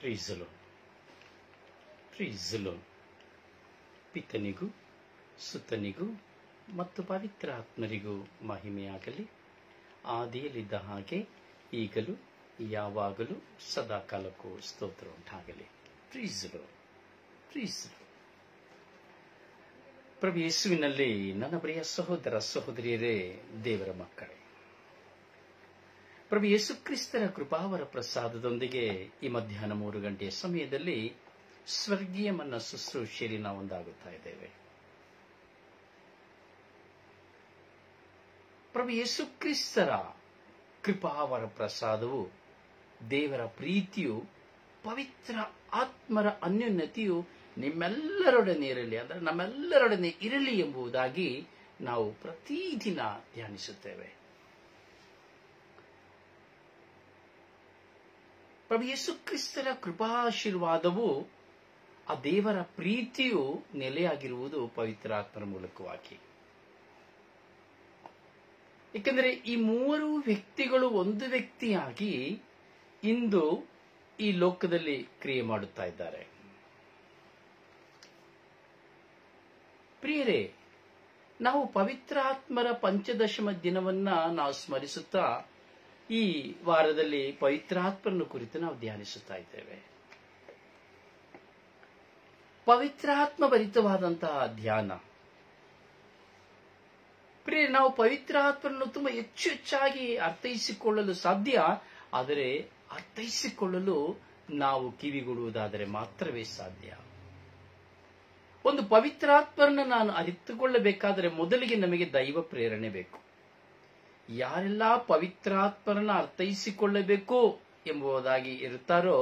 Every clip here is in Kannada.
ಪ್ರೀಸಲು ಪ್ರೀಸಲು ಪಿತನಿಗೂ ಸುತನಿಗೂ ಮತ್ತು ಪವಿತ್ರ ಆತ್ಮರಿಗೂ ಮಹಿಮೆಯಾಗಲಿ. ಆದಿಯಲ್ಲಿದ್ದ ಹಾಗೆ ಈಗಲೂ ಯಾವಾಗಲೂ ಸದಾಕಾಲಕ್ಕೂ ಸ್ತೋತ್ರ ಉಂಟಾಗಲಿ. ಪ್ರೀಸಲು ಪ್ರೀಸಲು. ಪ್ರಭು ಯೇಸುವಿನಲ್ಲಿ ನನ್ನ ಪ್ರಿಯ ಸಹೋದರ ಸಹೋದರಿಯರೇ, ದೇವರ ಮಕ್ಕಳೇ, ಪ್ರಭು ಯೇಸು ಕ್ರಿಸ್ತರ ಕೃಪಾವರ ಪ್ರಸಾದದೊಂದಿಗೆ ಈ ಮಧ್ಯಾಹ್ನ 3 ಗಂಟೆಯ ಸಮಯದಲ್ಲಿ ಸ್ವರ್ಗೀಯ ಮನ್ನ ಶುಶ್ರೂಷೆಯಲ್ಲಿ ನಾವು ಒಂದಾಗುತ್ತಾ ಇದ್ದೇವೆ. ಪ್ರಭು ಯೇಸು ಕ್ರಿಸ್ತರ ಕೃಪಾವರ ಪ್ರಸಾದವು, ದೇವರ ಪ್ರೀತಿಯು, ಪವಿತ್ರ ಆತ್ಮರ ಅನ್ಯೋನ್ಯತೆಯು ನಿಮ್ಮೆಲ್ಲರೊಡನೆ ಇರಲಿ, ಅಂದರೆ ನಮ್ಮೆಲ್ಲರೊಡನೆ ಇರಲಿ ಎಂಬುದಾಗಿ ನಾವು ಪ್ರತಿದಿನ ಧ್ಯಾನಿಸುತ್ತೇವೆ. ಪ್ರಭು ಯೇಸು ಕ್ರಿಸ್ತರ ಕೃಪಾಶೀರ್ವಾದವು, ಆ ದೇವರ ಪ್ರೀತಿಯು ನೆಲೆಯಾಗಿರುವುದು ಪವಿತ್ರಾತ್ಮರ ಮೂಲಕವಾಗಿ. ಏಕೆಂದರೆ ಈ 3 ವ್ಯಕ್ತಿಗಳು ಒಂದು ವ್ಯಕ್ತಿಯಾಗಿ ಇಂದು ಈ ಲೋಕದಲ್ಲಿ ಕ್ರಿಯೆ ಮಾಡುತ್ತಾ ಇದ್ದಾರೆ. ಪ್ರಿಯರೇ, ನಾವು ಪವಿತ್ರಾತ್ಮರ ಪಂಚದಶಮ ದಿನವನ್ನ ನಾವು ಸ್ಮರಿಸುತ್ತಾ ಈ ವಾರದಲ್ಲಿ ಪವಿತ್ರಾತ್ಮರನ್ನು ಕುರಿತು ನಾವು ಧ್ಯಾನಿಸುತ್ತಾ ಇದ್ದೇವೆ. ಪವಿತ್ರಾತ್ಮ ಭರಿತವಾದಂತಹ ಧ್ಯಾನ. ಪ್ರಿಯ, ನಾವು ಪವಿತ್ರಾತ್ಮರನ್ನು ತುಂಬಾ ಹೆಚ್ಚಾಗಿ ಅರ್ಥೈಸಿಕೊಳ್ಳಲು ಸಾಧ್ಯ, ಆದರೆ ಅರ್ಥೈಸಿಕೊಳ್ಳಲು ನಾವು ಕಿವಿಗೊಡುವುದಾದರೆ ಮಾತ್ರವೇ ಸಾಧ್ಯ. ಒಂದು ಪವಿತ್ರಾತ್ಮರನ್ನು ನಾನು ಅರಿತುಕೊಳ್ಳಬೇಕಾದರೆ ಮೊದಲಿಗೆ ನಮಗೆ ದೈವ ಪ್ರೇರಣೆ ಬೇಕು. ಯಾರೆಲ್ಲ ಪವಿತ್ರಾತ್ಮರನ್ನ ಅರ್ಥೈಸಿಕೊಳ್ಳಬೇಕು ಎಂಬುದಾಗಿ ಇರುತ್ತಾರೋ,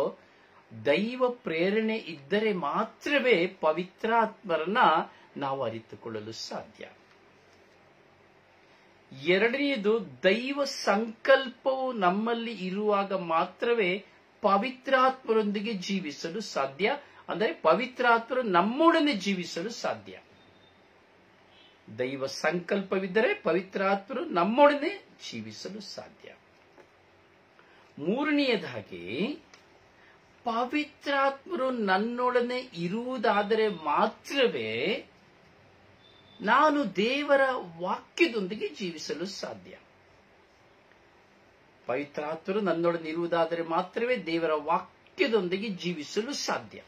ದೈವ ಪ್ರೇರಣೆ ಇದ್ದರೆ ಮಾತ್ರವೇ ಪವಿತ್ರಾತ್ಮರನ್ನ ನಾವು ಅರಿತುಕೊಳ್ಳಲು ಸಾಧ್ಯ. ಎರಡನೆಯದು, ದೈವ ಸಂಕಲ್ಪವು ನಮ್ಮಲ್ಲಿ ಇರುವಾಗ ಮಾತ್ರವೇ ಪವಿತ್ರಾತ್ಮರೊಂದಿಗೆ ಜೀವಿಸಲು ಸಾಧ್ಯ. ಅಂದರೆ ಪವಿತ್ರಾತ್ಮರು ನಮ್ಮೊಡನೆ ಜೀವಿಸಲು ಸಾಧ್ಯ. ದೈವ ಸಂಕಲ್ಪವಿದ್ದರೆ ಪವಿತ್ರಾತ್ಮರು ನಮ್ಮೊಡನೆ ಜೀವಿಸಲು ಸಾಧ್ಯ. ಮೂರನೆಯದಾಗಿ, ಪವಿತ್ರಾತ್ಮರು ನನ್ನೊಡನೆ ಇರುವುದಾದರೆ ಮಾತ್ರವೇ ನಾನು ದೇವರ ವಾಕ್ಯದೊಂದಿಗೆ ಜೀವಿಸಲು ಸಾಧ್ಯ. ಪವಿತ್ರಾತ್ಮರು ನನ್ನೊಡನೆ ಇರುವುದಾದರೆ ಮಾತ್ರವೇ ದೇವರ ವಾಕ್ಯದೊಂದಿಗೆ ಜೀವಿಸಲು ಸಾಧ್ಯ.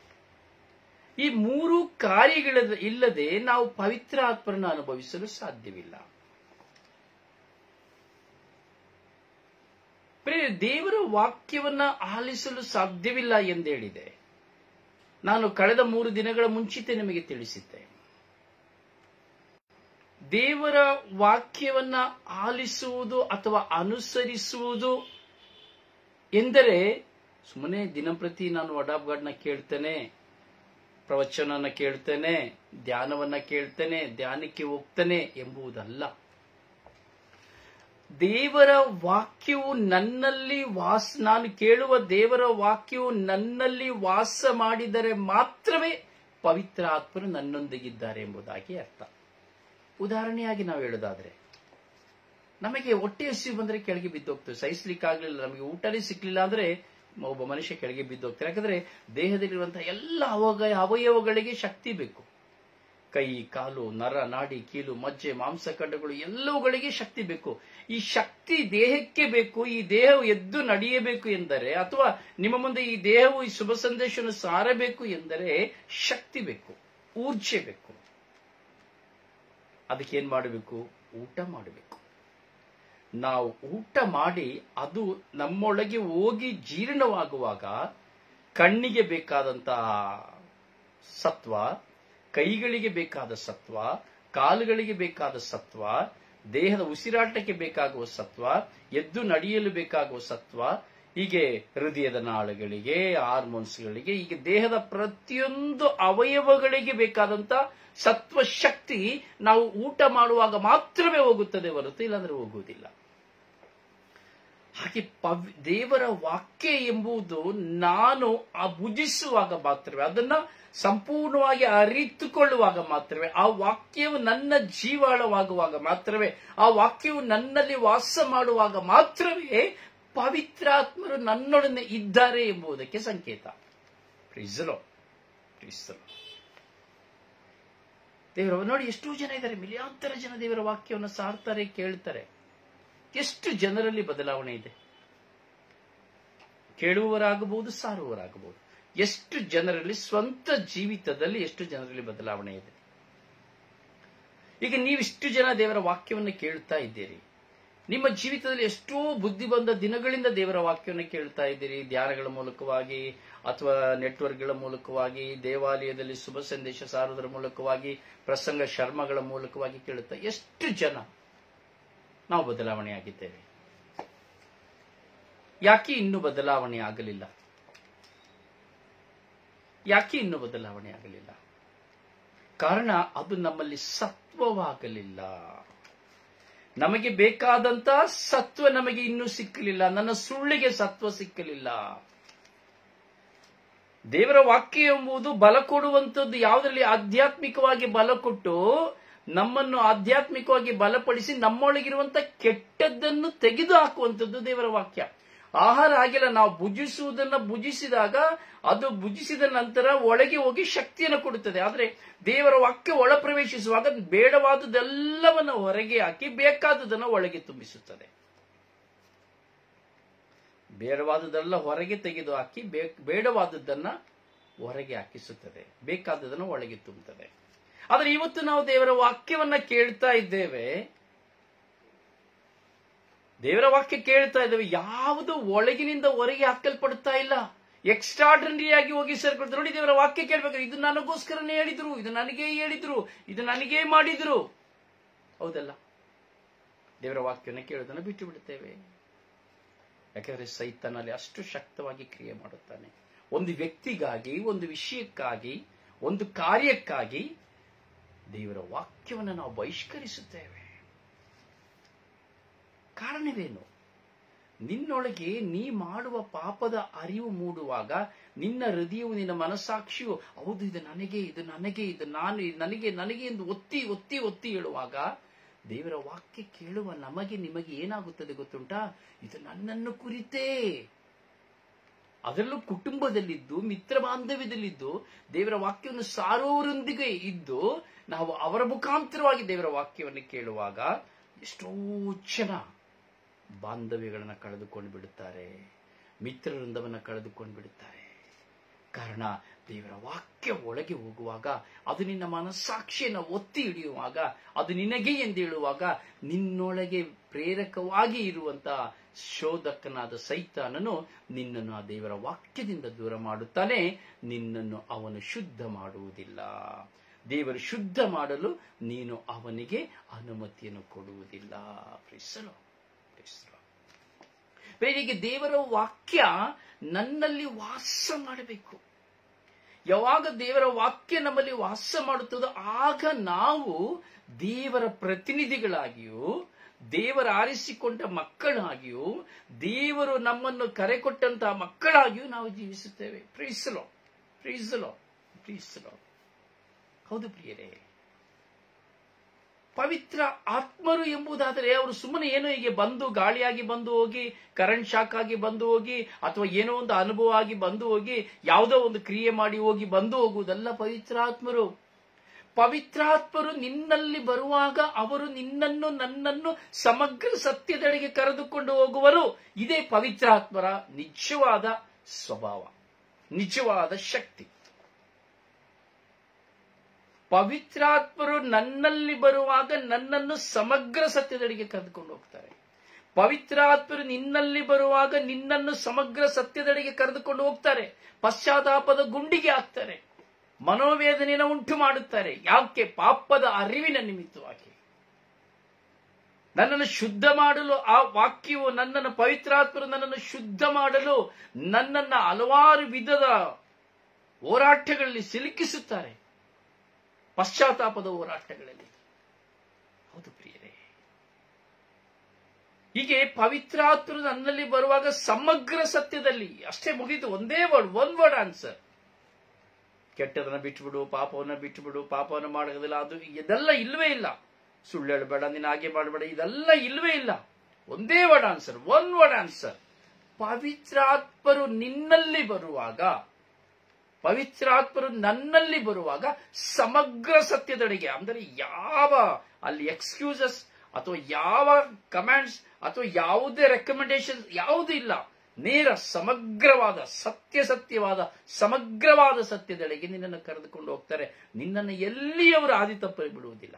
ಈ 3 ಕಾರ್ಯಗಳ ಇಲ್ಲದೆ ನಾವು ಪವಿತ್ರಾತ್ಮರನ್ನು ಅನುಭವಿಸಲು ಸಾಧ್ಯವಿಲ್ಲ. ದೇವರ ವಾಕ್ಯವನ್ನ ಆಲಿಸಲು ಸಾಧ್ಯವಿಲ್ಲ ಎಂದೇಳಿದೆ. ನಾನು ಕಳೆದ 3 ದಿನಗಳ ಮುಂಚಿತೆ ನಿಮಗೆ ತಿಳಿಸಿದ್ದೆ. ದೇವರ ವಾಕ್ಯವನ್ನ ಆಲಿಸುವುದು ಅಥವಾ ಅನುಸರಿಸುವುದು ಎಂದರೆ ಸುಮ್ಮನೆ ದಿನಂಪ್ರತಿ ನಾನು ವರ್ಡ್ ಆಫ್ ಗಾಡ್ನ ಕೇಳ್ತೇನೆ, ಪ್ರವಚನನ ಕೇಳ್ತೇನೆ, ಧ್ಯಾನವನ್ನ ಕೇಳ್ತೇನೆ, ಧ್ಯಾನಕ್ಕೆ ಹೋಗ್ತೇನೆ ಎಂಬುದಲ್ಲ. ದೇವರ ವಾಕ್ಯವು ನನ್ನಲ್ಲಿ ನಾನು ಕೇಳುವ ದೇವರ ವಾಕ್ಯವು ನನ್ನಲ್ಲಿ ವಾಸ ಮಾಡಿದರೆ ಮಾತ್ರವೇ ಪವಿತ್ರ ಆತ್ಮರು ನನ್ನೊಂದಿಗಿದ್ದಾರೆ ಎಂಬುದಾಗಿ ಅರ್ಥ. ಉದಾಹರಣೆಯಾಗಿ ನಾವು ಹೇಳೋದಾದ್ರೆ, ನಮಗೆ ಹೊಟ್ಟೆ ಹಸಿವು ಬಂದ್ರೆ ಕೆಳಗೆ ಬಿದ್ದೋಗ್ತೇವೆ, ಸಹಿಸ್ಲಿಕ್ಕಾಗ್ಲಿಲ್ಲ, ನಮಗೆ ಊಟನೇ ಸಿಕ್ಲಿಲ್ಲ ಅಂದ್ರೆ ಒಬ್ಬ ಮನುಷ್ಯ ಕೆಳಗೆ ಬಿದ್ದೋಗ್ತಾರೆ. ಯಾಕಂದ್ರೆ ದೇಹದಲ್ಲಿರುವಂತಹ ಎಲ್ಲ ಅವಯವಗಳಿಗೆ ಶಕ್ತಿ ಬೇಕು. ಕೈ, ಕಾಲು, ನರ, ನಾಡಿ, ಕೀಲು, ಮಜ್ಜೆ, ಮಾಂಸಖಂಡಗಳು ಎಲ್ಲವುಗಳಿಗೆ ಶಕ್ತಿ ಬೇಕು. ಈ ಶಕ್ತಿ ದೇಹಕ್ಕೆ ಬೇಕು. ಈ ದೇಹವು ಎದ್ದು ನಡೆಯಬೇಕು ಎಂದರೆ, ಅಥವಾ ನಿಮ್ಮ ಮುಂದೆ ಈ ದೇಹವು ಈ ಶುಭ ಸಂದೇಶವನ್ನು ಸಾರಬೇಕು ಎಂದರೆ ಶಕ್ತಿ ಬೇಕು, ಊರ್ಜೆ ಬೇಕು. ಅದಕ್ಕೇನ್ ಮಾಡಬೇಕು? ಊಟ ಮಾಡಬೇಕು. ನಾವು ಊಟ ಮಾಡಿ ಅದು ನಮ್ಮೊಳಗೆ ಹೋಗಿ ಜೀರ್ಣವಾಗುವಾಗ ಕಣ್ಣಿಗೆ ಬೇಕಾದಂತಹ ಸತ್ವ, ಕೈಗಳಿಗೆ ಬೇಕಾದ ಸತ್ವ, ಕಾಲುಗಳಿಗೆ ಬೇಕಾದ ಸತ್ವ, ದೇಹದ ಉಸಿರಾಟಕ್ಕೆ ಬೇಕಾಗುವ ಸತ್ವ, ಎದ್ದು ನಡೆಯಲು ಬೇಕಾಗುವ ಸತ್ವ, ಹೀಗೆ ಹೃದಯದ ನಾಳಗಳಿಗೆ, ಹಾರ್ಮೋನ್ಸ್ಗಳಿಗೆ, ಹೀಗೆ ದೇಹದ ಪ್ರತಿಯೊಂದು ಅವಯವಗಳಿಗೆ ಬೇಕಾದಂತ ಸತ್ವ ಶಕ್ತಿ ನಾವು ಊಟ ಮಾಡುವಾಗ ಮಾತ್ರವೇ ಹೋಗುತ್ತದೆ ಹೊರತು ಇಲ್ಲಾಂದ್ರೆ ಹೋಗುವುದಿಲ್ಲ. ಹಾಗೆ ದೇವರ ವಾಕ್ಯ ಎಂಬುದು ನಾನು ಭುಜಿಸುವಾಗ ಮಾತ್ರವೇ, ಅದನ್ನ ಸಂಪೂರ್ಣವಾಗಿ ಅರಿತುಕೊಳ್ಳುವಾಗ ಮಾತ್ರವೇ, ಆ ವಾಕ್ಯವು ನನ್ನ ಜೀವಾಳವಾಗುವಾಗ ಮಾತ್ರವೇ, ಆ ವಾಕ್ಯವು ನನ್ನಲ್ಲಿ ವಾಸ ಮಾಡುವಾಗ ಮಾತ್ರವೇ ಪವಿತ್ರಾತ್ಮರು ನನ್ನೊಡನೆ ಇದ್ದಾರೆ ಎಂಬುದಕ್ಕೆ ಸಂಕೇತ. ಪ್ರೀಸಲೋ ಪ್ರೀಸಲೋ. ದೇವರ ನೋಡಿ, ಎಷ್ಟೋ ಜನ ಇದ್ದಾರೆ, ಮಿಲಿಯಾಂತರ ಜನ ದೇವರ ವಾಕ್ಯವನ್ನು ಸಾರ್ತಾರೆ, ಕೇಳ್ತಾರೆ. ಎಷ್ಟು ಜನರಲ್ಲಿ ಬದಲಾವಣೆ ಇದೆ? ಕೇಳುವವರಾಗಬಹುದು, ಸಾರುವವರಾಗಬಹುದು. ಎಷ್ಟು ಜನರಲ್ಲಿ ಸ್ವಂತ ಜೀವಿತದಲ್ಲಿ ಎಷ್ಟು ಜನರಲ್ಲಿ ಬದಲಾವಣೆ ಇದೆ? ಈಗ ನೀವಿಷ್ಟು ಜನ ದೇವರ ವಾಕ್ಯವನ್ನು ಕೇಳ್ತಾ ಇದ್ದೀರಿ. ನಿಮ್ಮ ಜೀವಿತದಲ್ಲಿ ಎಷ್ಟೋ ಬುದ್ಧಿ ಬಂದ ದಿನಗಳಿಂದ ದೇವರ ವಾಕ್ಯವನ್ನು ಕೇಳ್ತಾ ಇದ್ದೀರಿ. ಧ್ಯಾನಗಳ ಮೂಲಕವಾಗಿ ಅಥವಾ ನೆಟ್ವರ್ಕ್ಗಳ ಮೂಲಕವಾಗಿ, ದೇವಾಲಯದಲ್ಲಿ ಶುಭ ಸಂದೇಶ ಸಾರುವುದರ ಮೂಲಕವಾಗಿ, ಪ್ರಸಂಗ ಶರ್ಮಗಳ ಮೂಲಕವಾಗಿ ಕೇಳುತ್ತಾ ಎಷ್ಟು ಜನ ನಾವು ಬದಲಾವಣೆ ಆಗಿದ್ದೇವೆ? ಯಾಕೆ ಇನ್ನೂ ಬದಲಾವಣೆ ಆಗಲಿಲ್ಲ? ಯಾಕೆ ಇನ್ನೂ ಬದಲಾವಣೆ ಆಗಲಿಲ್ಲ? ಕಾರಣ ಅದು ನಮ್ಮಲ್ಲಿ ಸತ್ವವಾಗಲಿಲ್ಲ. ನಮಗೆ ಬೇಕಾದಂತ ಸತ್ವ ನಮಗೆ ಇನ್ನೂ ಸಿಕ್ಕಲಿಲ್ಲ. ನನ್ನ ಸುಳ್ಳಿಗೆ ಸತ್ವ ಸಿಕ್ಕಲಿಲ್ಲ. ದೇವರ ವಾಕ್ಯ ಎಂಬುದು ಬಲ ಕೊಡುವಂಥದ್ದು. ಯಾವುದರಲ್ಲಿ ಆಧ್ಯಾತ್ಮಿಕವಾಗಿ ಬಲ ಕೊಟ್ಟು ನಮ್ಮನ್ನು ಆಧ್ಯಾತ್ಮಿಕವಾಗಿ ಬಲಪಡಿಸಿ ನಮ್ಮೊಳಗಿರುವಂತ ಕೆಟ್ಟದ್ದನ್ನು ತೆಗೆದು ಹಾಕುವಂಥದ್ದು ದೇವರ ವಾಕ್ಯ. ಆಹಾರ ಆಗಿಲ್ಲ, ನಾವು ಭುಜಿಸುವುದನ್ನ ಭುಜಿಸಿದಾಗ ಅದು ಭುಜಿಸಿದ ನಂತರ ಒಳಗೆ ಹೋಗಿ ಶಕ್ತಿಯನ್ನು ಕೊಡುತ್ತದೆ. ಆದರೆ ದೇವರ ವಾಕ್ಯ ಒಳ ಪ್ರವೇಶಿಸುವಾಗ ಬೇಡವಾದುದೆಲ್ಲವನ್ನು ಹೊರಗೆ ಹಾಕಿ ಬೇಕಾದುದನ್ನು ಒಳಗೆ ತುಂಬಿಸುತ್ತದೆ. ಬೇಡವಾದುದೆಲ್ಲ ಹೊರಗೆ ತೆಗೆದು ಹಾಕಿ ಬೇಡವಾದದ್ದನ್ನ ಹೊರಗೆ ಹಾಕಿಸುತ್ತದೆ, ಬೇಕಾದದನ್ನು ಒಳಗೆ ತುಂಬುತ್ತದೆ. ಆದರೆ ಇವತ್ತು ನಾವು ದೇವರ ವಾಕ್ಯವನ್ನ ಕೇಳ್ತಾ ಇದ್ದೇವೆ, ದೇವರ ವಾಕ್ಯ ಕೇಳ್ತಾ ಇದ್ದೇವೆ, ಯಾವುದು ಒಳಗಿನಿಂದ ಹೊರಗೆ ಹಾಕಲ್ಪಡುತ್ತಾ ಇಲ್ಲ. ಎಕ್ಸ್ಟ್ರಾರ್ಡಿನರಿ ಆಗಿ ಹೋಗಿ ಸೇರ್ಕೊಳ್ತಾರೆ. ನೋಡಿ, ದೇವರ ವಾಕ್ಯ ಕೇಳ್ಬೇಕಾದ್ರೆ ಇದು ನನಗೋಸ್ಕರನೇ ಹೇಳಿದ್ರು, ಇದು ನನಗೇ ಹೇಳಿದ್ರು, ಇದು ನನಗೇ ಮಾಡಿದ್ರು. ಹೌದಲ್ಲ? ದೇವರ ವಾಕ್ಯವನ್ನು ಕೇಳೋದನ್ನು ಬಿಟ್ಟು ಬಿಡುತ್ತೇವೆ. ಯಾಕಂದ್ರೆ ಸೈತಾನಲ್ಲಿ ಅಷ್ಟು ಶಕ್ತವಾಗಿ ಕ್ರಿಯೆ ಮಾಡುತ್ತಾನೆ. ಒಂದು ವ್ಯಕ್ತಿಗಾಗಿ, ಒಂದು ವಿಷಯಕ್ಕಾಗಿ, ಒಂದು ಕಾರ್ಯಕ್ಕಾಗಿ ದೇವರ ವಾಕ್ಯವನ್ನು ನಾವು ಬಹಿಷ್ಕರಿಸುತ್ತೇವೆ. ಕಾರಣವೇನು? ನಿನ್ನೊಳಗೆ ನೀ ಮಾಡುವ ಪಾಪದ ಅರಿವು ಮೂಡುವಾಗ ನಿನ್ನ ಹೃದಯವು, ನಿನ್ನ ಮನಸ್ಸಾಕ್ಷಿಯು ಹೌದು ಇದು ನನಗೆ, ಇದು ನನಗೆ, ಇದು ನಾನು, ನನಗೆ ನನಗೆ ಎಂದು ಒತ್ತಿ ಒತ್ತಿ ಒತ್ತಿ ಹೇಳುವಾಗ ದೇವರ ವಾಕ್ಯ ಕೇಳುವ ನಮಗೆ ನಿಮಗೆ ಏನಾಗುತ್ತದೆ ಗೊತ್ತುಂಟಾ? ಇದು ನನ್ನನ್ನು ಕುರಿತೇ. ಅದರಲ್ಲೂ ಕುಟುಂಬದಲ್ಲಿದ್ದು, ಮಿತ್ರ ಬಾಂಧವ್ಯದಲ್ಲಿದ್ದು, ದೇವರ ವಾಕ್ಯವನ್ನು ಸಾರುವವರೊಂದಿಗೆ ಇದ್ದು ನಾವು ಅವರ ಮುಖಾಂತರವಾಗಿ ದೇವರ ವಾಕ್ಯವನ್ನು ಕೇಳುವಾಗ ಎಷ್ಟೋ ಜನ ಬಾಂಧವ್ಯಗಳನ್ನು ಕಳೆದುಕೊಂಡು ಬಿಡುತ್ತಾರೆ, ಮಿತ್ರವೃಂದವನ್ನು ಕಳೆದುಕೊಂಡು ಬಿಡುತ್ತಾರೆ. ಕಾರಣ ದೇವರ ವಾಕ್ಯ ಒಳಗೆ ಹೋಗುವಾಗ, ಅದು ನಿನ್ನ ಮನಸ್ಸಾಕ್ಷಿಯನ್ನು ಒತ್ತಿ ಹಿಡಿಯುವಾಗ, ಅದು ನಿನಗೆ ಎಂದು ಹೇಳುವಾಗ ನಿನ್ನೊಳಗೆ ಪ್ರೇರಕವಾಗಿ ಇರುವಂತಹ ಶೋಧಕನಾದ ಸೈತಾನನು ನಿನ್ನನ್ನು ಆ ದೇವರ ವಾಕ್ಯದಿಂದ ದೂರ ಮಾಡುತ್ತಾನೆ. ನಿನ್ನನ್ನು ಅವನು ಶುದ್ಧ ಮಾಡುವುದಿಲ್ಲ. ದೇವರು ಶುದ್ಧ ಮಾಡಲು ನೀನು ಅವನಿಗೆ ಅನುಮತಿಯನ್ನು ಕೊಡುವುದಿಲ್ಲ. ಪ್ರೀಸಲು ಬೇರೆಗೆ ದೇವರ ವಾಕ್ಯ ನನ್ನಲ್ಲಿ ವಾಸ ಮಾಡಬೇಕು. ಯಾವಾಗ ದೇವರ ವಾಕ್ಯ ನಮ್ಮಲ್ಲಿ ವಾಸ ಮಾಡುತ್ತದೋ ಆಗ ನಾವು ದೇವರ ಪ್ರತಿನಿಧಿಗಳಾಗಿಯೂ, ದೇವರ ಆರಿಸಿಕೊಂಡ ಮಕ್ಕಳಾಗಿಯೂ, ದೇವರು ನಮ್ಮನ್ನು ಕರೆ ಕೊಟ್ಟಂತಹ ಮಕ್ಕಳಾಗಿಯೂ ನಾವು ಜೀವಿಸುತ್ತೇವೆ. ಪ್ರೀಸಲೋ ಪ್ರೀಸಲೋ ಪ್ರೀಸಲೋ. ಹೌದು ಪ್ರಿಯರೇ, ಪವಿತ್ರ ಆತ್ಮರು ಎಂಬುದಾದರೆ ಅವರು ಸುಮ್ಮನೆ ಏನೋ ಹೀಗೆ ಬಂದು ಗಾಳಿಯಾಗಿ ಬಂದು ಹೋಗಿ, ಕರೆಂಟ್ ಶಾಕ್ ಆಗಿ ಬಂದು ಹೋಗಿ, ಅಥವಾ ಏನೋ ಒಂದು ಅನುಭವ ಆಗಿ ಬಂದು ಹೋಗಿ, ಯಾವುದೋ ಒಂದು ಕ್ರಿಯೆ ಮಾಡಿ ಹೋಗಿ ಬಂದು ಹೋಗುವುದಲ್ಲ ಪವಿತ್ರಾತ್ಮರು. ಪವಿತ್ರಾತ್ಮರು ನಿನ್ನಲ್ಲಿ ಬರುವಾಗ ಅವರು ನಿನ್ನನ್ನು ನನ್ನನ್ನು ಸಮಗ್ರ ಸತ್ಯದೆಡೆಗೆ ಕರೆದುಕೊಂಡು ಹೋಗುವರು. ಇದೇ ಪವಿತ್ರಾತ್ಮರ ನಿಜವಾದ ಸ್ವಭಾವ, ನಿಜವಾದ ಶಕ್ತಿ. ಪವಿತ್ರಾತ್ಮರು ನನ್ನಲ್ಲಿ ಬರುವಾಗ ನನ್ನನ್ನು ಸಮಗ್ರ ಸತ್ಯದೆಡೆಗೆ ಕರೆದುಕೊಂಡು ಹೋಗ್ತಾರೆ. ಪವಿತ್ರಾತ್ಮರು ನಿನ್ನಲ್ಲಿ ಬರುವಾಗ ನಿನ್ನನ್ನು ಸಮಗ್ರ ಸತ್ಯದೆಡೆಗೆ ಕರೆದುಕೊಂಡು ಹೋಗ್ತಾರೆ. ಪಶ್ಚಾತ್ತಾಪದ ಗುಂಡಿಗೆ ಹಾಕ್ತಾರೆ, ಮನೋವೇದನೆಯನ್ನು ಉಂಟು ಮಾಡುತ್ತಾರೆ. ಯಾಕೆ? ಪಾಪದ ಅರಿವಿನ ನಿಮಿತ್ತವಾಗಿ. ನನ್ನನ್ನು ಶುದ್ಧ ಮಾಡಲು ಆ ವಾಕ್ಯವು, ನನ್ನನ್ನು ಪವಿತ್ರಾತ್ಮರು ನನ್ನನ್ನು ಶುದ್ಧ ಮಾಡಲು ನನ್ನನ್ನು ಹಲವಾರು ವಿಧದ ಹೋರಾಟಗಳಲ್ಲಿ ಸಿಲುಕಿಸುತ್ತಾರೆ, ಪಶ್ಚಾತ್ತಾಪದ ಹೋರಾಟಗಳಲ್ಲಿ. ಹೌದು ಪ್ರಿಯರೇ, ಹೀಗೆ ಪವಿತ್ರಾತ್ಮರು ನನ್ನಲ್ಲಿ ಬರುವಾಗ ಸಮಗ್ರ ಸತ್ಯದಲ್ಲಿ ಅಷ್ಟೇ ಮುಗಿದು. ಒಂದೇ ವರ್ಡ್, ಒನ್ ವರ್ಡ್ ಆನ್ಸರ್. ಕೆಟ್ಟದನ್ನ ಬಿಟ್ಟುಬಿಡು, ಪಾಪವನ್ನ ಬಿಟ್ಟುಬಿಡು, ಪಾಪವನ್ನು ಮಾಡೋದಿಲ್ಲ, ಅದು ಇದೆಲ್ಲ ಇಲ್ವೇ ಇಲ್ಲ. ಸುಳ್ಳು ಹೇಳಬೇಡ, ನೀನು ಹಾಗೆ ಮಾಡಬೇಡ, ಇದೆಲ್ಲ ಇಲ್ವೇ ಇಲ್ಲ. ಒಂದೇ word answer, one word answer. ಪವಿತ್ರಾತ್ಮರು ನಿನ್ನಲ್ಲಿ ಬರುವಾಗ ಪವಿತ್ರಾತ್ಮರು ನನ್ನಲ್ಲಿ ಬರುವಾಗ ಸಮಗ್ರ ಸತ್ಯದೆಡೆಗೆ, ಅಂದರೆ ಯಾವ ಅಲ್ಲಿ ಎಕ್ಸ್ಕ್ಯೂಸಸ್ ಅಥವಾ ಯಾವ ಕಮಾಂಡ್ಸ್ ಅಥವಾ ಯಾವುದೇ ರೆಕಮೆಂಡೇಶನ್ ಯಾವುದೂ ಇಲ್ಲ. ನೇರ ಸಮಗ್ರವಾದ ಸತ್ಯವಾದ ಸಮಗ್ರವಾದ ಸತ್ಯದೆಡೆಗೆ ನಿನ್ನನ್ನು ಕರೆದುಕೊಂಡು ಹೋಗ್ತಾರೆ. ನಿನ್ನನ್ನು ಎಲ್ಲಿಯವರು ಹಾದಿ ತಪ್ಪಿ ಬಿಡುವುದಿಲ್ಲ.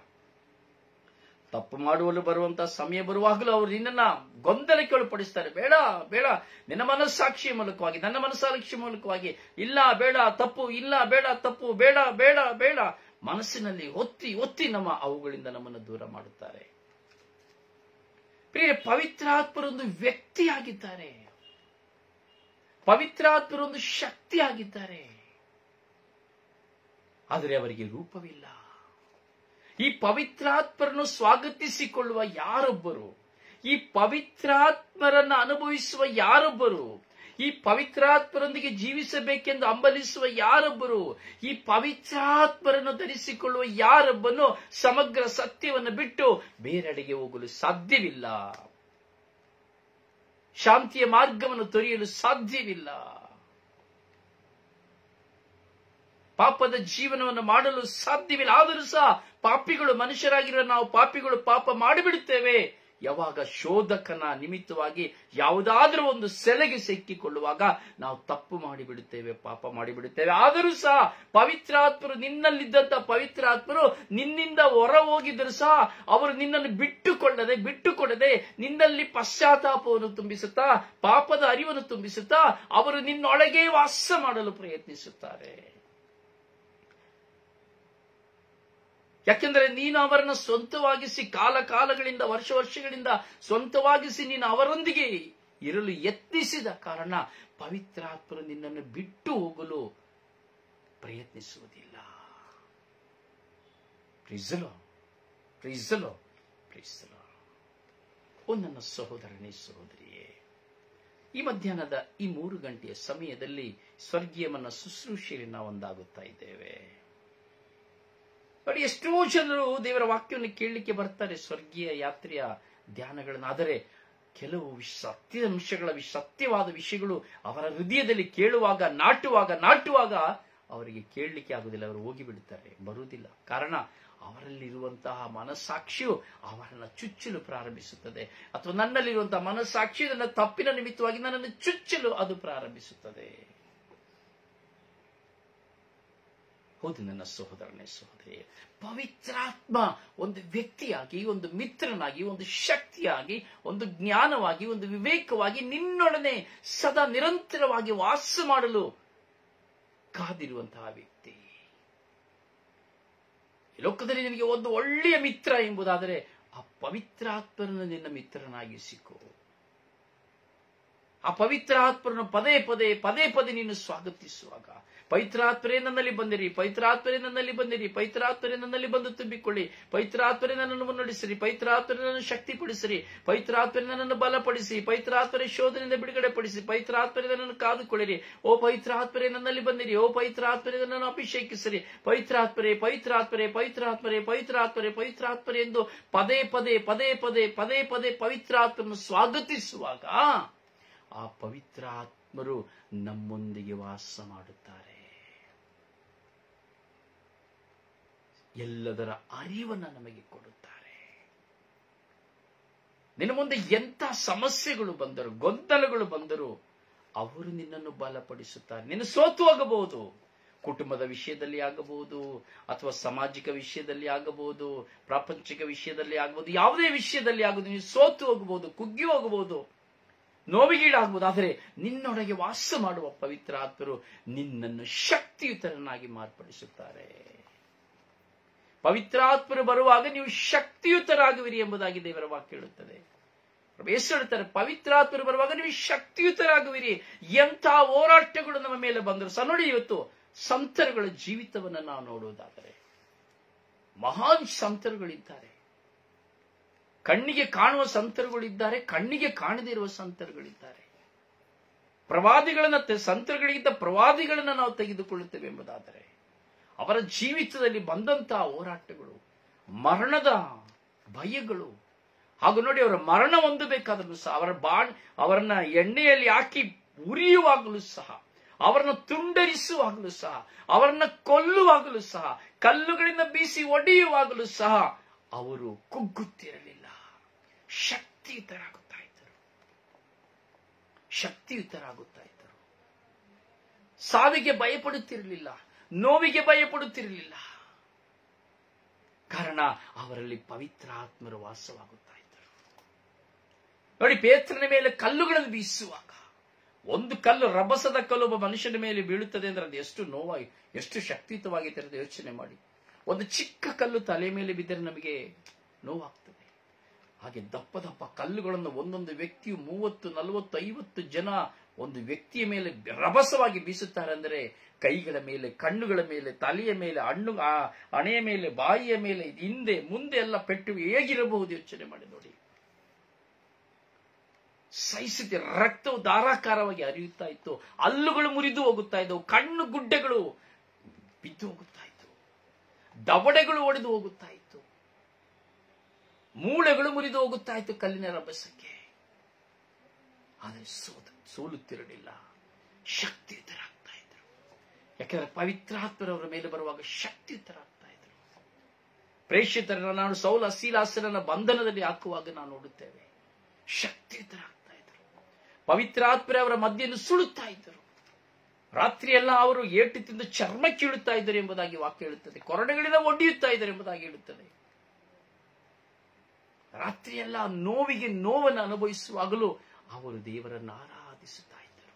ತಪ್ಪು ಮಾಡುವಲು ಬರುವಂತಹ ಸಮಯ ಬರುವಾಗಲೂ ಅವರು ನಿನ್ನನ್ನ ಗೊಂದಲಕ್ಕೆ ಒಳಪಡಿಸ್ತಾರೆ. ಬೇಡ ಬೇಡ, ನಿನ್ನ ಮನಸ್ಸಾಕ್ಷಿಯ ಮೂಲಕವಾಗಿ, ನನ್ನ ಮನಸ್ಸಾಕ್ಷಿಯ ಮೂಲಕವಾಗಿ, ಇಲ್ಲ ಬೇಡ ತಪ್ಪು, ಇಲ್ಲ ಬೇಡ ತಪ್ಪು, ಬೇಡ ಬೇಡ ಬೇಡ, ಮನಸ್ಸಿನಲ್ಲಿ ಒತ್ತಿ ಒತ್ತಿ ಅವುಗಳಿಂದ ನಮ್ಮನ್ನು ದೂರ ಮಾಡುತ್ತಾರೆ. ಪ್ರಿಯ, ಪವಿತ್ರಾತ್ಮರೊಂದು ವ್ಯಕ್ತಿಯಾಗಿದ್ದಾರೆ, ಪವಿತ್ರಾತ್ಮರೊಂದು ಶಕ್ತಿಯಾಗಿದ್ದಾರೆ, ಆದರೆ ಅವರಿಗೆ ರೂಪವಿಲ್ಲ. ಈ ಪವಿತ್ರಾತ್ಮರನ್ನು ಸ್ವಾಗತಿಸಿಕೊಳ್ಳುವ ಯಾರೊಬ್ಬರು, ಈ ಪವಿತ್ರಾತ್ಮರನ್ನು ಅನುಭವಿಸುವ ಯಾರೊಬ್ಬರು, ಈ ಪವಿತ್ರಾತ್ಮರೊಂದಿಗೆ ಜೀವಿಸಬೇಕೆಂದು ಹಂಬಲಿಸುವ ಯಾರೊಬ್ಬರು, ಈ ಪವಿತ್ರಾತ್ಮರನ್ನು ಧರಿಸಿಕೊಳ್ಳುವ ಯಾರೊಬ್ಬನು ಸಮಗ್ರ ಸತ್ಯವನ್ನು ಬಿಟ್ಟು ಬೇರೆಡೆಗೆ ಹೋಗಲು ಸಾಧ್ಯವಿಲ್ಲ. ಶಾಂತಿಯ ಮಾರ್ಗವನ್ನು ತೊರೆಯಲು ಸಾಧ್ಯವಿಲ್ಲ. ಪಾಪದ ಜೀವನವನ್ನು ಮಾಡಲು ಸಾಧ್ಯವಿಲ್ಲ. ಆದರೂ ಸಹ ಪಾಪಿಗಳು, ಮನುಷ್ಯರಾಗಿರುವ ನಾವು ಪಾಪಿಗಳು ಪಾಪ ಮಾಡಿಬಿಡುತ್ತೇವೆ. ಯಾವಾಗ ಶೋಧಕನ ನಿಮಿತ್ತವಾಗಿ ಯಾವುದಾದ್ರೂ ಒಂದು ಸೆಲೆಗೆ ಸಿಕ್ಕಿಕೊಳ್ಳುವಾಗ ನಾವು ತಪ್ಪು ಮಾಡಿಬಿಡುತ್ತೇವೆ, ಪಾಪ ಮಾಡಿಬಿಡುತ್ತೇವೆ. ಆದರೂ ಸಹ ಪವಿತ್ರಾತ್ಮರು, ನಿನ್ನಲ್ಲಿದ್ದಂತಹ ಪವಿತ್ರಾತ್ಮರು ನಿನ್ನಿಂದ ಹೊರ ಹೋಗಿದ್ದರೂ ಸಹ ಅವರು ನಿನ್ನನ್ನು ಬಿಟ್ಟುಕೊಡದೆ ನಿನ್ನಲ್ಲಿ ಪಶ್ಚಾತ್ತಾಪವನ್ನು ತುಂಬಿಸುತ್ತಾ, ಪಾಪದ ಅರಿವನ್ನು ತುಂಬಿಸುತ್ತಾ ಅವರು ನಿನ್ನೊಳಗೆ ವಾಸ ಮಾಡಲು ಪ್ರಯತ್ನಿಸುತ್ತಾರೆ. ಯಾಕೆಂದರೆ ನೀನು ಅವರನ್ನು ಸ್ವಂತವಾಗಿಸಿ, ಕಾಲಗಳಿಂದ, ವರ್ಷಗಳಿಂದ ಸ್ವಂತವಾಗಿಸಿ ನೀನು ಅವರೊಂದಿಗೆ ಇರಲು ಯತ್ನಿಸಿದ ಕಾರಣ ಪವಿತ್ರಾತ್ಮರು ನಿನ್ನನ್ನು ಬಿಟ್ಟು ಹೋಗಲು ಪ್ರಯತ್ನಿಸುವುದಿಲ್ಲ. ನನ್ನ ಸಹೋದರನೇ, ಸಹೋದರಿಯೇ, ಈ ಮಧ್ಯಾಹ್ನದ ಈ 3 ಗಂಟೆಯ ಸಮಯದಲ್ಲಿ ಸ್ವರ್ಗೀಯಮನ್ನ ಶುಶ್ರೂಷೆಯಲ್ಲಿ ನಾವು ಒಂದಾಗುತ್ತಾ ಇದ್ದೇವೆ. ಎಷ್ಟೋ ಜನರು ದೇವರ ವಾಕ್ಯವನ್ನು ಕೇಳಲಿಕ್ಕೆ ಬರ್ತಾರೆ, ಸ್ವರ್ಗೀಯ ಯಾತ್ರೆಯ ಧ್ಯಾನಗಳನ್ನು. ಆದರೆ ಕೆಲವು ಸತ್ಯವಾದ ವಿಷಯಗಳು ಅವರ ಹೃದಯದಲ್ಲಿ ಕೇಳುವಾಗ, ನಾಟುವಾಗ ಅವರಿಗೆ ಕೇಳಲಿಕ್ಕೆ ಆಗುವುದಿಲ್ಲ. ಅವರು ಹೋಗಿಬಿಡುತ್ತಾರೆ, ಬರುವುದಿಲ್ಲ. ಕಾರಣ ಅವರಲ್ಲಿರುವಂತಹ ಮನಸ್ಸಾಕ್ಷಿಯು ಅವರನ್ನು ಚುಚ್ಚಲು ಪ್ರಾರಂಭಿಸುತ್ತದೆ, ಅಥವಾ ನನ್ನಲ್ಲಿರುವಂತಹ ಮನಸ್ಸಾಕ್ಷಿ ನನ್ನ ತಪ್ಪಿನ ನಿಮಿತ್ತವಾಗಿ ನನ್ನನ್ನು ಚುಚ್ಚಲು ಅದು ಪ್ರಾರಂಭಿಸುತ್ತದೆ. ಹೌದು ನನ್ನ ಸಹೋದರನೇ, ಸಹೋದರಿ, ಪವಿತ್ರಾತ್ಮ ಒಂದು ವ್ಯಕ್ತಿಯಾಗಿ, ಒಂದು ಮಿತ್ರನಾಗಿ, ಒಂದು ಶಕ್ತಿಯಾಗಿ, ಒಂದು ಜ್ಞಾನವಾಗಿ, ಒಂದು ವಿವೇಕವಾಗಿ ನಿನ್ನೊಡನೆ ಸದಾ ನಿರಂತರವಾಗಿ ವಾಸ ಮಾಡಲು ಕಾದಿರುವಂತಹ ವ್ಯಕ್ತಿ. ಈ ಲೋಕದಲ್ಲಿ ನಿನಗೆ ಒಂದು ಒಳ್ಳೆಯ ಮಿತ್ರ ಎಂಬುದಾದರೆ ಆ ಪವಿತ್ರಾತ್ಮರನ್ನು ನಿನ್ನ ಮಿತ್ರನಾಗಿಸಿಕೊ. ಆ ಪವಿತ್ರಾತ್ಮರನ್ನು ಪದೇ ಪದೇ ನೀನು ಸ್ವಾಗತಿಸುವಾಗ, ಪವಿತ್ರಾತ್ಮರೇ ನನ್ನಲ್ಲಿ ಬಂದಿರಿ, ಪವಿತ್ರಾತ್ಮರೇ ನನ್ನಲ್ಲಿ ಬಂದಿರಿ, ಪವಿತ್ರಾತ್ಮರೇ ನನ್ನಲ್ಲಿ ಬಂದು ತುಂಬಿಕೊಳ್ಳಿ, ಪವಿತ್ರಾತ್ಮರೇ ನನ್ನನ್ನು ಮುನ್ನಡೆಸಿರಿ, ಪವಿತ್ರಾತ್ಮರೇ ನನ್ನನ್ನು ಶಕ್ತಿಪಡಿಸಿರಿ, ಪವಿತ್ರಾತ್ಮರೇ ನನ್ನನ್ನು ಬಲಪಡಿಸಿ, ಪವಿತ್ರಾತ್ಮರೇ ಶೋಧನೆಯಿಂದ ಬಿಡುಗಡೆ ಪಡಿಸಿ, ಪವಿತ್ರಾತ್ಮರೇ ನನ್ನನ್ನು ಕಾದುಕೊಳ್ಳಿರಿ. ಓ ಪವಿತ್ರಾತ್ಮರೇ ನನ್ನಲ್ಲಿ ಬಂದಿರಿ, ಓ ಪವಿತ್ರಾತ್ಮರೇ ನನ್ನನ್ನು ಅಭಿಷೇಕಿಸಿರಿ, ಪವಿತ್ರಾತ್ಮರೇ ಪವಿತ್ರಾತ್ಮರೇ ಪವಿತ್ರಾತ್ಮರೇ ಪವಿತ್ರಾತ್ಮರೇ ಪವಿತ್ರಾತ್ಮರೇ ಎಂದು ಪದೇ ಪದೇ ಪವಿತ್ರಾತ್ಮರನ್ನು ಸ್ವಾಗತಿಸುವಾಗ ಆ ಪವಿತ್ರಾತ್ಮರು ನಮ್ಮೊಂದಿಗೆ ವಾಸ ಮಾಡುತ್ತಾರೆ. ಎಲ್ಲದರ ಅರಿವನ್ನು ನಮಗೆ ಕೊಡುತ್ತಾರೆ. ನಿನ್ನ ಮುಂದೆ ಎಂಥ ಸಮಸ್ಯೆಗಳು ಬಂದರು, ಗೊಂದಲಗಳು ಬಂದರು, ಅವರು ನಿನ್ನನ್ನು ಬಲಪಡಿಸುತ್ತಾರೆ. ನೀನು ಸೋತು ಹೋಗಬಹುದು, ಕುಟುಂಬದ ವಿಷಯದಲ್ಲಿ ಆಗಬಹುದು, ಅಥವಾ ಸಾಮಾಜಿಕ ವಿಷಯದಲ್ಲಿ ಆಗಬಹುದು, ಪ್ರಾಪಂಚಿಕ ವಿಷಯದಲ್ಲಿ ಆಗಬಹುದು, ಯಾವುದೇ ವಿಷಯದಲ್ಲಿ ಆಗಬಹುದು. ನೀನು ಸೋತು ಹೋಗಬಹುದು, ಕುಗ್ಗಿ ಹೋಗಬಹುದು, ನೋವಿಗೀಡಾಗಬಹುದು. ಆದರೆ ನಿನ್ನೊಳಗೆ ವಾಸ ಮಾಡುವ ಪವಿತ್ರ ಆತ್ಮರು ನಿನ್ನನ್ನು ಶಕ್ತಿಯುತರನ್ನಾಗಿ ಮಾರ್ಪಡಿಸುತ್ತಾರೆ. ಪವಿತ್ರಾತ್ಮರು ಬರುವಾಗ ನೀವು ಶಕ್ತಿಯುತರಾಗುವಿರಿ ಎಂಬುದಾಗಿ ದೇವರ ವಾಕ್ಯ ಹೇಳುತ್ತದೆ. ಯೇಸು ಹೇಳ್ತಾರೆ, ಪವಿತ್ರಾತ್ಮರು ಬರುವಾಗ ನೀವು ಶಕ್ತಿಯುತರಾಗುವಿರಿ. ಎಂಥ ಹೋರಾಟಗಳು ನಮ್ಮ ಮೇಲೆ ಬಂದರು ಸಹ. ನೋಡಿ, ಇವತ್ತು ಸಂತರುಗಳ ಜೀವಿತವನ್ನು ನಾವು ನೋಡುವುದಾದರೆ ಮಹಾನ್ ಸಂತರುಗಳಿದ್ದಾರೆ. ಕಣ್ಣಿಗೆ ಕಾಣುವ ಸಂತರುಗಳಿದ್ದಾರೆ, ಕಣ್ಣಿಗೆ ಕಾಣದೇ ಇರುವ ಸಂತರುಗಳಿದ್ದಾರೆ. ಸಂತರುಗಳಿಗಿಂತ ಪ್ರವಾದಿಗಳನ್ನ ನಾವು ತೆಗೆದುಕೊಳ್ಳುತ್ತೇವೆ ಎಂಬುದಾದರೆ ಅವರ ಜೀವಿತದಲ್ಲಿ ಬಂದಂತಹ ಹೋರಾಟಗಳು, ಮರಣದ ಭಯಗಳು, ಹಾಗೂ ನೋಡಿ, ಅವರ ಮರಣ ಹೊಂದಬೇಕಾದರೂ ಸಹ ಅವರನ್ನ ಎಣ್ಣೆಯಲ್ಲಿ ಹಾಕಿ ಉರಿಯುವಾಗಲೂ ಸಹ ಅವರನ್ನು ತುಂಡರಿಸುವಾಗಲೂ ಸಹ, ಅವರನ್ನ ಕೊಲ್ಲುವಾಗಲೂ ಸಹ, ಕಲ್ಲುಗಳಿಂದ ಬೀಸಿ ಒಡೆಯುವಾಗಲೂ ಸಹ ಅವರು ಕುಗ್ಗುತ್ತಿರಲಿಲ್ಲ. ಶಕ್ತಿಯುತರಾಗುತ್ತಾ ಇದ್ದರು. ಶಕ್ತಿಯುತರಾಗುತ್ತಾ ಇದ್ದರು. ಸಾವಿಗೆ ಭಯಪಡುತ್ತಿರಲಿಲ್ಲ, ನೋವಿಗೆ ಭಯಪಡುತ್ತಿರಲಿಲ್ಲ. ಕಾರಣ ಅವರಲ್ಲಿ ಪವಿತ್ರಾತ್ಮರು ವಾಸವಾಗುತ್ತಾ ಇದ್ದರು. ನೋಡಿ, ಪೇತ್ರನ ಮೇಲೆ ಕಲ್ಲುಗಳನ್ನು ಬೀಸುವಾಗ, ಒಂದು ಕಲ್ಲು, ರಭಸದ ಕಲ್ಲು ಒಬ್ಬ ಮನುಷ್ಯನ ಮೇಲೆ ಬೀಳುತ್ತದೆ ಅಂದ್ರೆ ಅದು ಎಷ್ಟು ನೋವಾಗಿ, ಎಷ್ಟು ಶಕ್ತಿಯುತವಾಗಿರುತ್ತೆ ಯೋಚನೆ ಮಾಡಿ. ಒಂದು ಚಿಕ್ಕ ಕಲ್ಲು ತಲೆ ಮೇಲೆ ಬಿದ್ದರೆ ನಮಗೆ ನೋವಾಗ್ತದೆ. ಹಾಗೆ ದಪ್ಪ ದಪ್ಪ ಕಲ್ಲುಗಳನ್ನು ಒಂದೊಂದು ವ್ಯಕ್ತಿಯು 30, 40, 50 ಜನ ಒಂದು ವ್ಯಕ್ತಿಯ ಮೇಲೆ ರಭಸವಾಗಿ ಬೀಸುತ್ತಾರೆ ಅಂದರೆ ಕೈಗಳ ಮೇಲೆ, ಕಣ್ಣುಗಳ ಮೇಲೆ, ತಲೆಯ ಮೇಲೆ, ಹಣೆಯ ಮೇಲೆ, ಬಾಯಿಯ ಮೇಲೆ, ಹಿಂದೆ ಮುಂದೆ ಎಲ್ಲ ಪೆಟ್ಟು ಹೇಗಿರಬಹುದು ಯೋಚನೆ ಮಾಡಿ ನೋಡಿ. ಸಹಿಸುತ್ತೆ. ರಕ್ತವು ಧಾರಾಕಾರವಾಗಿ ಹರಿಯುತ್ತಾ ಇತ್ತು. ಹಲ್ಲುಗಳು ಮುರಿದು ಹೋಗುತ್ತಾ ಇದ್ದವು. ಕಣ್ಣು ಗುಡ್ಡೆಗಳು ಬಿದ್ದು ಹೋಗುತ್ತಾ ಇತ್ತು. ದವಡೆಗಳು ಒಡೆದು ಹೋಗುತ್ತಾ ಇತ್ತು. ಮೂಳೆಗಳು ಮುರಿದು ಹೋಗುತ್ತಾ ಇತ್ತು ಕಲ್ಲಿನ ರಭಸಕ್ಕೆ. ಆದರೆ ಸೋಲುತ್ತಿರಲಿಲ್ಲ, ಶಕ್ತಿಯುತರಾಗ್ತಾ ಇದ್ರು. ಯಾಕಂದ್ರೆ ಪವಿತ್ರಾತ್ಮರವರ ಮೇಲೆ ಬರುವಾಗ ಶಕ್ತಿಯುತರಾಗ್ತಾ ಇದ್ರು. ಪ್ರೇಷಿತರನ್ನ ನಾನು ಸೌಲ ಸೀಲಾಸರನ್ನ ಬಂಧನದಲ್ಲಿ ಹಾಕುವಾಗ ನಾವು ನೋಡುತ್ತೇವೆ, ಶಕ್ತಿಯುತರಾಗ್ತಾ ಇದ್ರು. ಪವಿತ್ರಾತ್ಮರವರ ಮಧ್ಯೆಯನ್ನು ಸುಳುತ್ತಾ ಇದ್ದರು. ರಾತ್ರಿಯೆಲ್ಲ ಅವರು ಏಟು ತಿಂದು ಚರ್ಮ ಕೀಳುತ್ತಾ ಇದ್ದರು ಎಂಬುದಾಗಿ ವಾಕ್ಯ ಹೇಳುತ್ತದೆ. ಕೊರಡೆಗಳಿಂದ ಒಡೆಯುತ್ತಾ ಇದ್ದರು ಎಂಬುದಾಗಿ ಹೇಳುತ್ತದೆ. ರಾತ್ರಿಯೆಲ್ಲ ನೋವಿಗೆ ನೋವನ್ನು ಅನುಭವಿಸುವಾಗಲೂ ಅವರು ದೇವರನ್ನು ಆರಾಧಿಸುತ್ತಾ ಇದ್ದರು,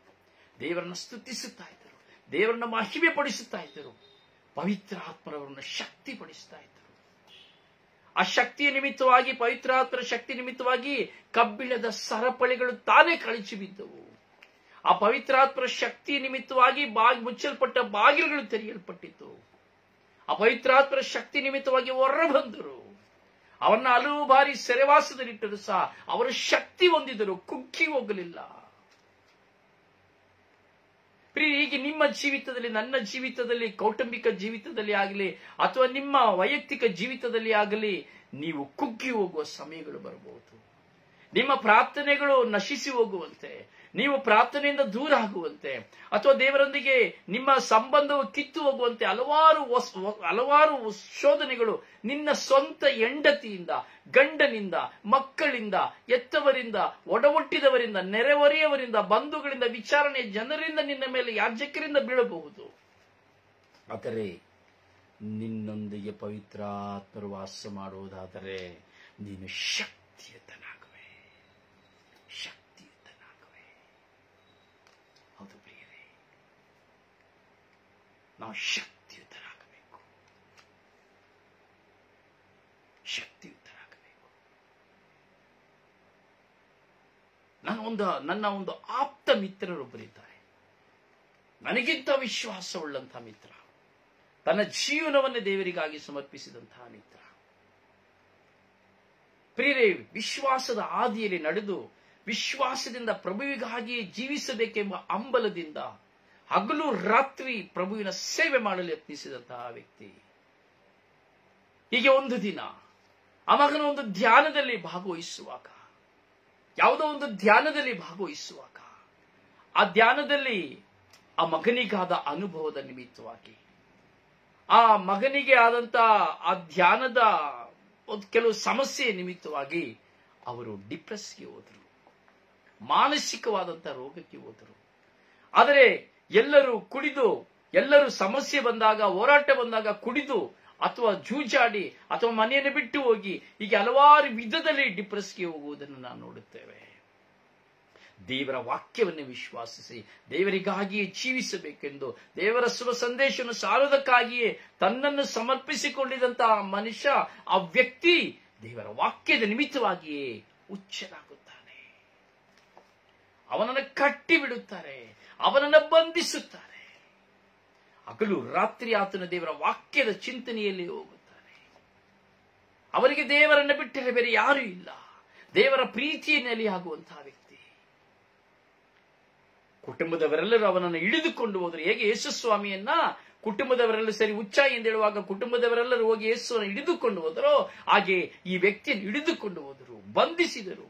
ದೇವರನ್ನು ಸ್ತುತಿಸುತ್ತಾ ಇದ್ದರು, ದೇವರನ್ನು ಮಹಿಮೆ ಪಡಿಸುತ್ತಾ ಇದ್ದರು. ಪವಿತ್ರ ಆತ್ಮರವರನ್ನು ಶಕ್ತಿ ಪಡಿಸುತ್ತಾ ಇದ್ದರು. ಆ ಶಕ್ತಿಯ ನಿಮಿತ್ತವಾಗಿ, ಪವಿತ್ರಾತ್ಮರ ಶಕ್ತಿ ನಿಮಿತ್ತವಾಗಿ ಕಬ್ಬಿಣದ ಸರಪಳಿಗಳು ತಾನೇ ಕಳಚಿ ಬಿದ್ದವು. ಆ ಪವಿತ್ರಾತ್ಮರ ಶಕ್ತಿಯ ನಿಮಿತ್ತವಾಗಿ ಮುಚ್ಚಲ್ಪಟ್ಟ ಬಾಗಿಲುಗಳು ತೆರೆಯಲ್ಪಟ್ಟಿತ್ತು. ಆ ಪವಿತ್ರಾತ್ಮರ ಶಕ್ತಿ ನಿಮಿತ್ತವಾಗಿ ಹೊರ ಬಂದರು. ಅವನ್ನ ಹಲವು ಬಾರಿ ಸೆರೆವಾಸದಲ್ಲಿಟ್ಟರು ಸಹ ಅವರು ಶಕ್ತಿ ಹೊಂದಿದರು, ಕುಗ್ಗಿ ಹೋಗಲಿಲ್ಲ. ಹೀಗೆ ನಿಮ್ಮ ಜೀವಿತದಲ್ಲಿ, ನನ್ನ ಜೀವಿತದಲ್ಲಿ, ಕೌಟುಂಬಿಕ ಜೀವಿತದಲ್ಲಿ ಆಗಲಿ ಅಥವಾ ನಿಮ್ಮ ವೈಯಕ್ತಿಕ ಜೀವಿತದಲ್ಲಿ ಆಗಲಿ ನೀವು ಕುಗ್ಗಿ ಹೋಗುವ ಸಮಯಗಳು ಬರಬಹುದು. ನಿಮ್ಮ ಪ್ರಾರ್ಥನೆಗಳು ನಶಿಸಿ ಹೋಗುವಂತೆ, ನೀವು ಪ್ರಾರ್ಥನೆಯಿಂದ ದೂರ ಆಗುವಂತೆ, ಅಥವಾ ದೇವರೊಂದಿಗೆ ನಿಮ್ಮ ಸಂಬಂಧವು ಕಿತ್ತು ಹೋಗುವಂತೆ ಹಲವಾರು ಶೋಧನೆಗಳು ನಿನ್ನ ಸ್ವಂತ ಹೆಂಡತಿಯಿಂದ, ಗಂಡನಿಂದ, ಮಕ್ಕಳಿಂದ, ಎತ್ತವರಿಂದ, ಒಡಹುಟ್ಟಿದವರಿಂದ, ನೆರೆಹೊರೆಯವರಿಂದ, ಬಂಧುಗಳಿಂದ, ವಿಚಾರಣೆ ಜನರಿಂದ, ನಿನ್ನ ಮೇಲೆ ಯಾಜಕರಿಂದ ಬೀಳಬಹುದು. ಆದರೆ ನಿನ್ನೊಂದಿಗೆ ಪವಿತ್ರಾತ್ಮರು ವಾಸ ಮಾಡುವುದಾದರೆ ನೀನು ಶಕ್ತಿಯುತನಾಗುವೆ. ಹೌದು ಪ್ರಿಯರೇ, ನಾವು ಶಕ್ತಿಯುತರಾಗಬೇಕು. ನನ್ನ ಒಂದು ಆಪ್ತ ಮಿತ್ರರೊಬ್ಬರಿದ್ದಾರೆ. ನನಗಿಂತ ವಿಶ್ವಾಸವುಳ್ಳಂತಹ ಮಿತ್ರ, ತನ್ನ ಜೀವನವನ್ನೇ ದೇವರಿಗಾಗಿ ಸಮರ್ಪಿಸಿದಂತಹ ಮಿತ್ರ. ಪ್ರಿಯರೇ, ವಿಶ್ವಾಸದ ಹಾದಿಯಲ್ಲಿ ನಡೆದು ವಿಶ್ವಾಸದಿಂದ ಪ್ರಭುವಿಗಾಗಿ ಜೀವಿಸಬೇಕೆಂಬ ಹಂಬಲದಿಂದ ಹಗಲು ರಾತ್ರಿ ಪ್ರಭುವಿನ ಸೇವೆ ಮಾಡಲು ಯತ್ನಿಸಿದಂತಹ ವ್ಯಕ್ತಿ. ಹೀಗೆ ಒಂದು ದಿನ ಆ ಮಗನ ಒಂದು ಧ್ಯಾನದಲ್ಲಿ ಭಾಗವಹಿಸುವಾಗ, ಯಾವುದೋ ಒಂದು ಧ್ಯಾನದಲ್ಲಿ ಭಾಗವಹಿಸುವಾಗ, ಆ ಧ್ಯಾನದಲ್ಲಿ ಆ ಮಗನಿಗಾದ ಅನುಭವದ ನಿಮಿತ್ತವಾಗಿ, ಆ ಮಗನಿಗೆ ಆದಂತ ಆ ಧ್ಯಾನದ ಕೆಲವು ಸಮಸ್ಯೆ ನಿಮಿತ್ತವಾಗಿ ಅವರು ಡಿಪ್ರೆಸ್ಗೆ ಹೋದರು, ಮಾನಸಿಕವಾದಂತಹ ರೋಗಕ್ಕೆ ಹೋದರು. ಆದರೆ ಎಲ್ಲರೂ ಸಮಸ್ಯೆ ಬಂದಾಗ, ಹೋರಾಟ ಬಂದಾಗ ಕುಡಿದು ಅಥವಾ ಜೂಜಾಡಿ ಅಥವಾ ಮನೆಯನ್ನು ಬಿಟ್ಟು ಹೋಗಿ ಹೀಗೆ ಹಲವಾರು ವಿಧದಲ್ಲಿ ಡಿಪ್ರೆಸ್ಗೆ ಹೋಗುವುದನ್ನು ನಾವು ನೋಡುತ್ತೇವೆ. ದೇವರ ವಾಕ್ಯವನ್ನು ವಿಶ್ವಾಸಿಸಿ ದೇವರಿಗಾಗಿಯೇ ಜೀವಿಸಬೇಕೆಂದು, ದೇವರ ಶುಭ ಸಂದೇಶವನ್ನು ಸಾರುವುದಕ್ಕಾಗಿಯೇ ತನ್ನನ್ನು ಸಮರ್ಪಿಸಿಕೊಂಡಿದ್ದಂತಹ ಮನುಷ್ಯ, ಆ ವ್ಯಕ್ತಿ ದೇವರ ವಾಕ್ಯದ ನಿಮಿತ್ತವಾಗಿಯೇ ಹುಚ್ಚನಾಗುತ್ತಾನೆ. ಅವನನ್ನು ಕಟ್ಟಿ ಬಿಡುತ್ತಾರೆ, ಅವನನ್ನು ಬಂಧಿಸುತ್ತಾರೆ. ಹಗಲು ರಾತ್ರಿ ಆತನ ದೇವರ ವಾಕ್ಯದ ಚಿಂತನೆಯಲ್ಲಿ ಹೋಗುತ್ತಾನೆ. ಅವರಿಗೆ ದೇವರನ್ನು ಬಿಟ್ಟರೆ ಬೇರೆ ಯಾರೂ ಇಲ್ಲ. ದೇವರ ಪ್ರೀತಿಯ ನೆಲೆಯಾಗುವಂತಹ ವ್ಯಕ್ತಿ. ಕುಟುಂಬದವರೆಲ್ಲರೂ ಅವನನ್ನು ಹಿಡಿದುಕೊಂಡು ಹೋದರು. ಹೇಗೆ ಯೇಸುಸ್ವಾಮಿಯನ್ನ ಕುಟುಂಬದವರೆಲ್ಲರೂ ಸರಿ ಹುಚ್ಚ ಎಂದು ಹೇಳುವಾಗ ಕುಟುಂಬದವರೆಲ್ಲರೂ ಹೋಗಿ ಯೇಸುವನ್ನು ಹಿಡಿದುಕೊಂಡು ಹೋದರೋ, ಹಾಗೆ ಈ ವ್ಯಕ್ತಿಯನ್ನು ಹಿಡಿದುಕೊಂಡು ಹೋದರು, ಬಂಧಿಸಿದರು.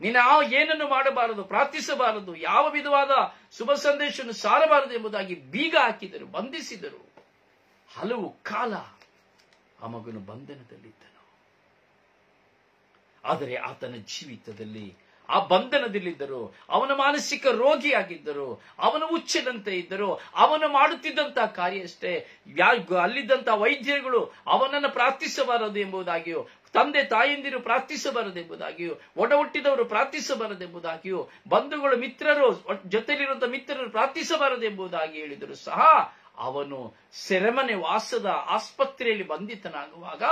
ನೀನು ಏನನ್ನು ಮಾಡಬಾರದು, ಪ್ರಾರ್ಥಿಸಬಾರದು, ಯಾವ ವಿಧವಾದ ಶುಭ ಸಂದೇಶವನ್ನು ಸಾರಬಾರದು ಎಂಬುದಾಗಿ ಬೀಗ ಹಾಕಿದರು, ಬಂಧಿಸಿದರು. ಹಲವು ಕಾಲ ಆ ಮಗನು ಬಂಧನದಲ್ಲಿದ್ದನು. ಆದರೆ ಆತನ ಜೀವಿತದಲ್ಲಿ ಆ ಬಂಧನದಲ್ಲಿದ್ದರು. ಅವನ ಮಾನಸಿಕ ರೋಗಿಯಾಗಿದ್ದರು, ಅವನ ಹುಚ್ಚದಂತೆ ಇದ್ದರು. ಅವನು ಮಾಡುತ್ತಿದ್ದಂತಹ ಕಾರ್ಯ ಅಷ್ಟೇ. ಅಲ್ಲಿದ್ದಂತಹ ವೈದ್ಯರುಗಳು ಅವನನ್ನು ಪ್ರಾರ್ಥಿಸಬಾರದು ಎಂಬುದಾಗಿಯೂ, ತಂದೆ ತಾಯಂದಿರು ಪ್ರಾರ್ಥಿಸಬಾರದೆಂಬುದಾಗಿಯೂ, ಒಡ ಹುಟ್ಟಿದವರು ಪ್ರಾರ್ಥಿಸಬಾರದೆಂಬುದಾಗಿಯೂ, ಬಂಧುಗಳು ಮಿತ್ರರು ಜೊತೆಲಿರುವಂತಹ ಮಿತ್ರರು ಪ್ರಾರ್ಥಿಸಬಾರದೆಂಬುದಾಗಿ ಹೇಳಿದರು ಸಹ ಅವನು ಸೆರೆಮನೆ ವಾಸದ ಆಸ್ಪತ್ರೆಯಲ್ಲಿ ಬಂಧಿತನಾಗುವಾಗ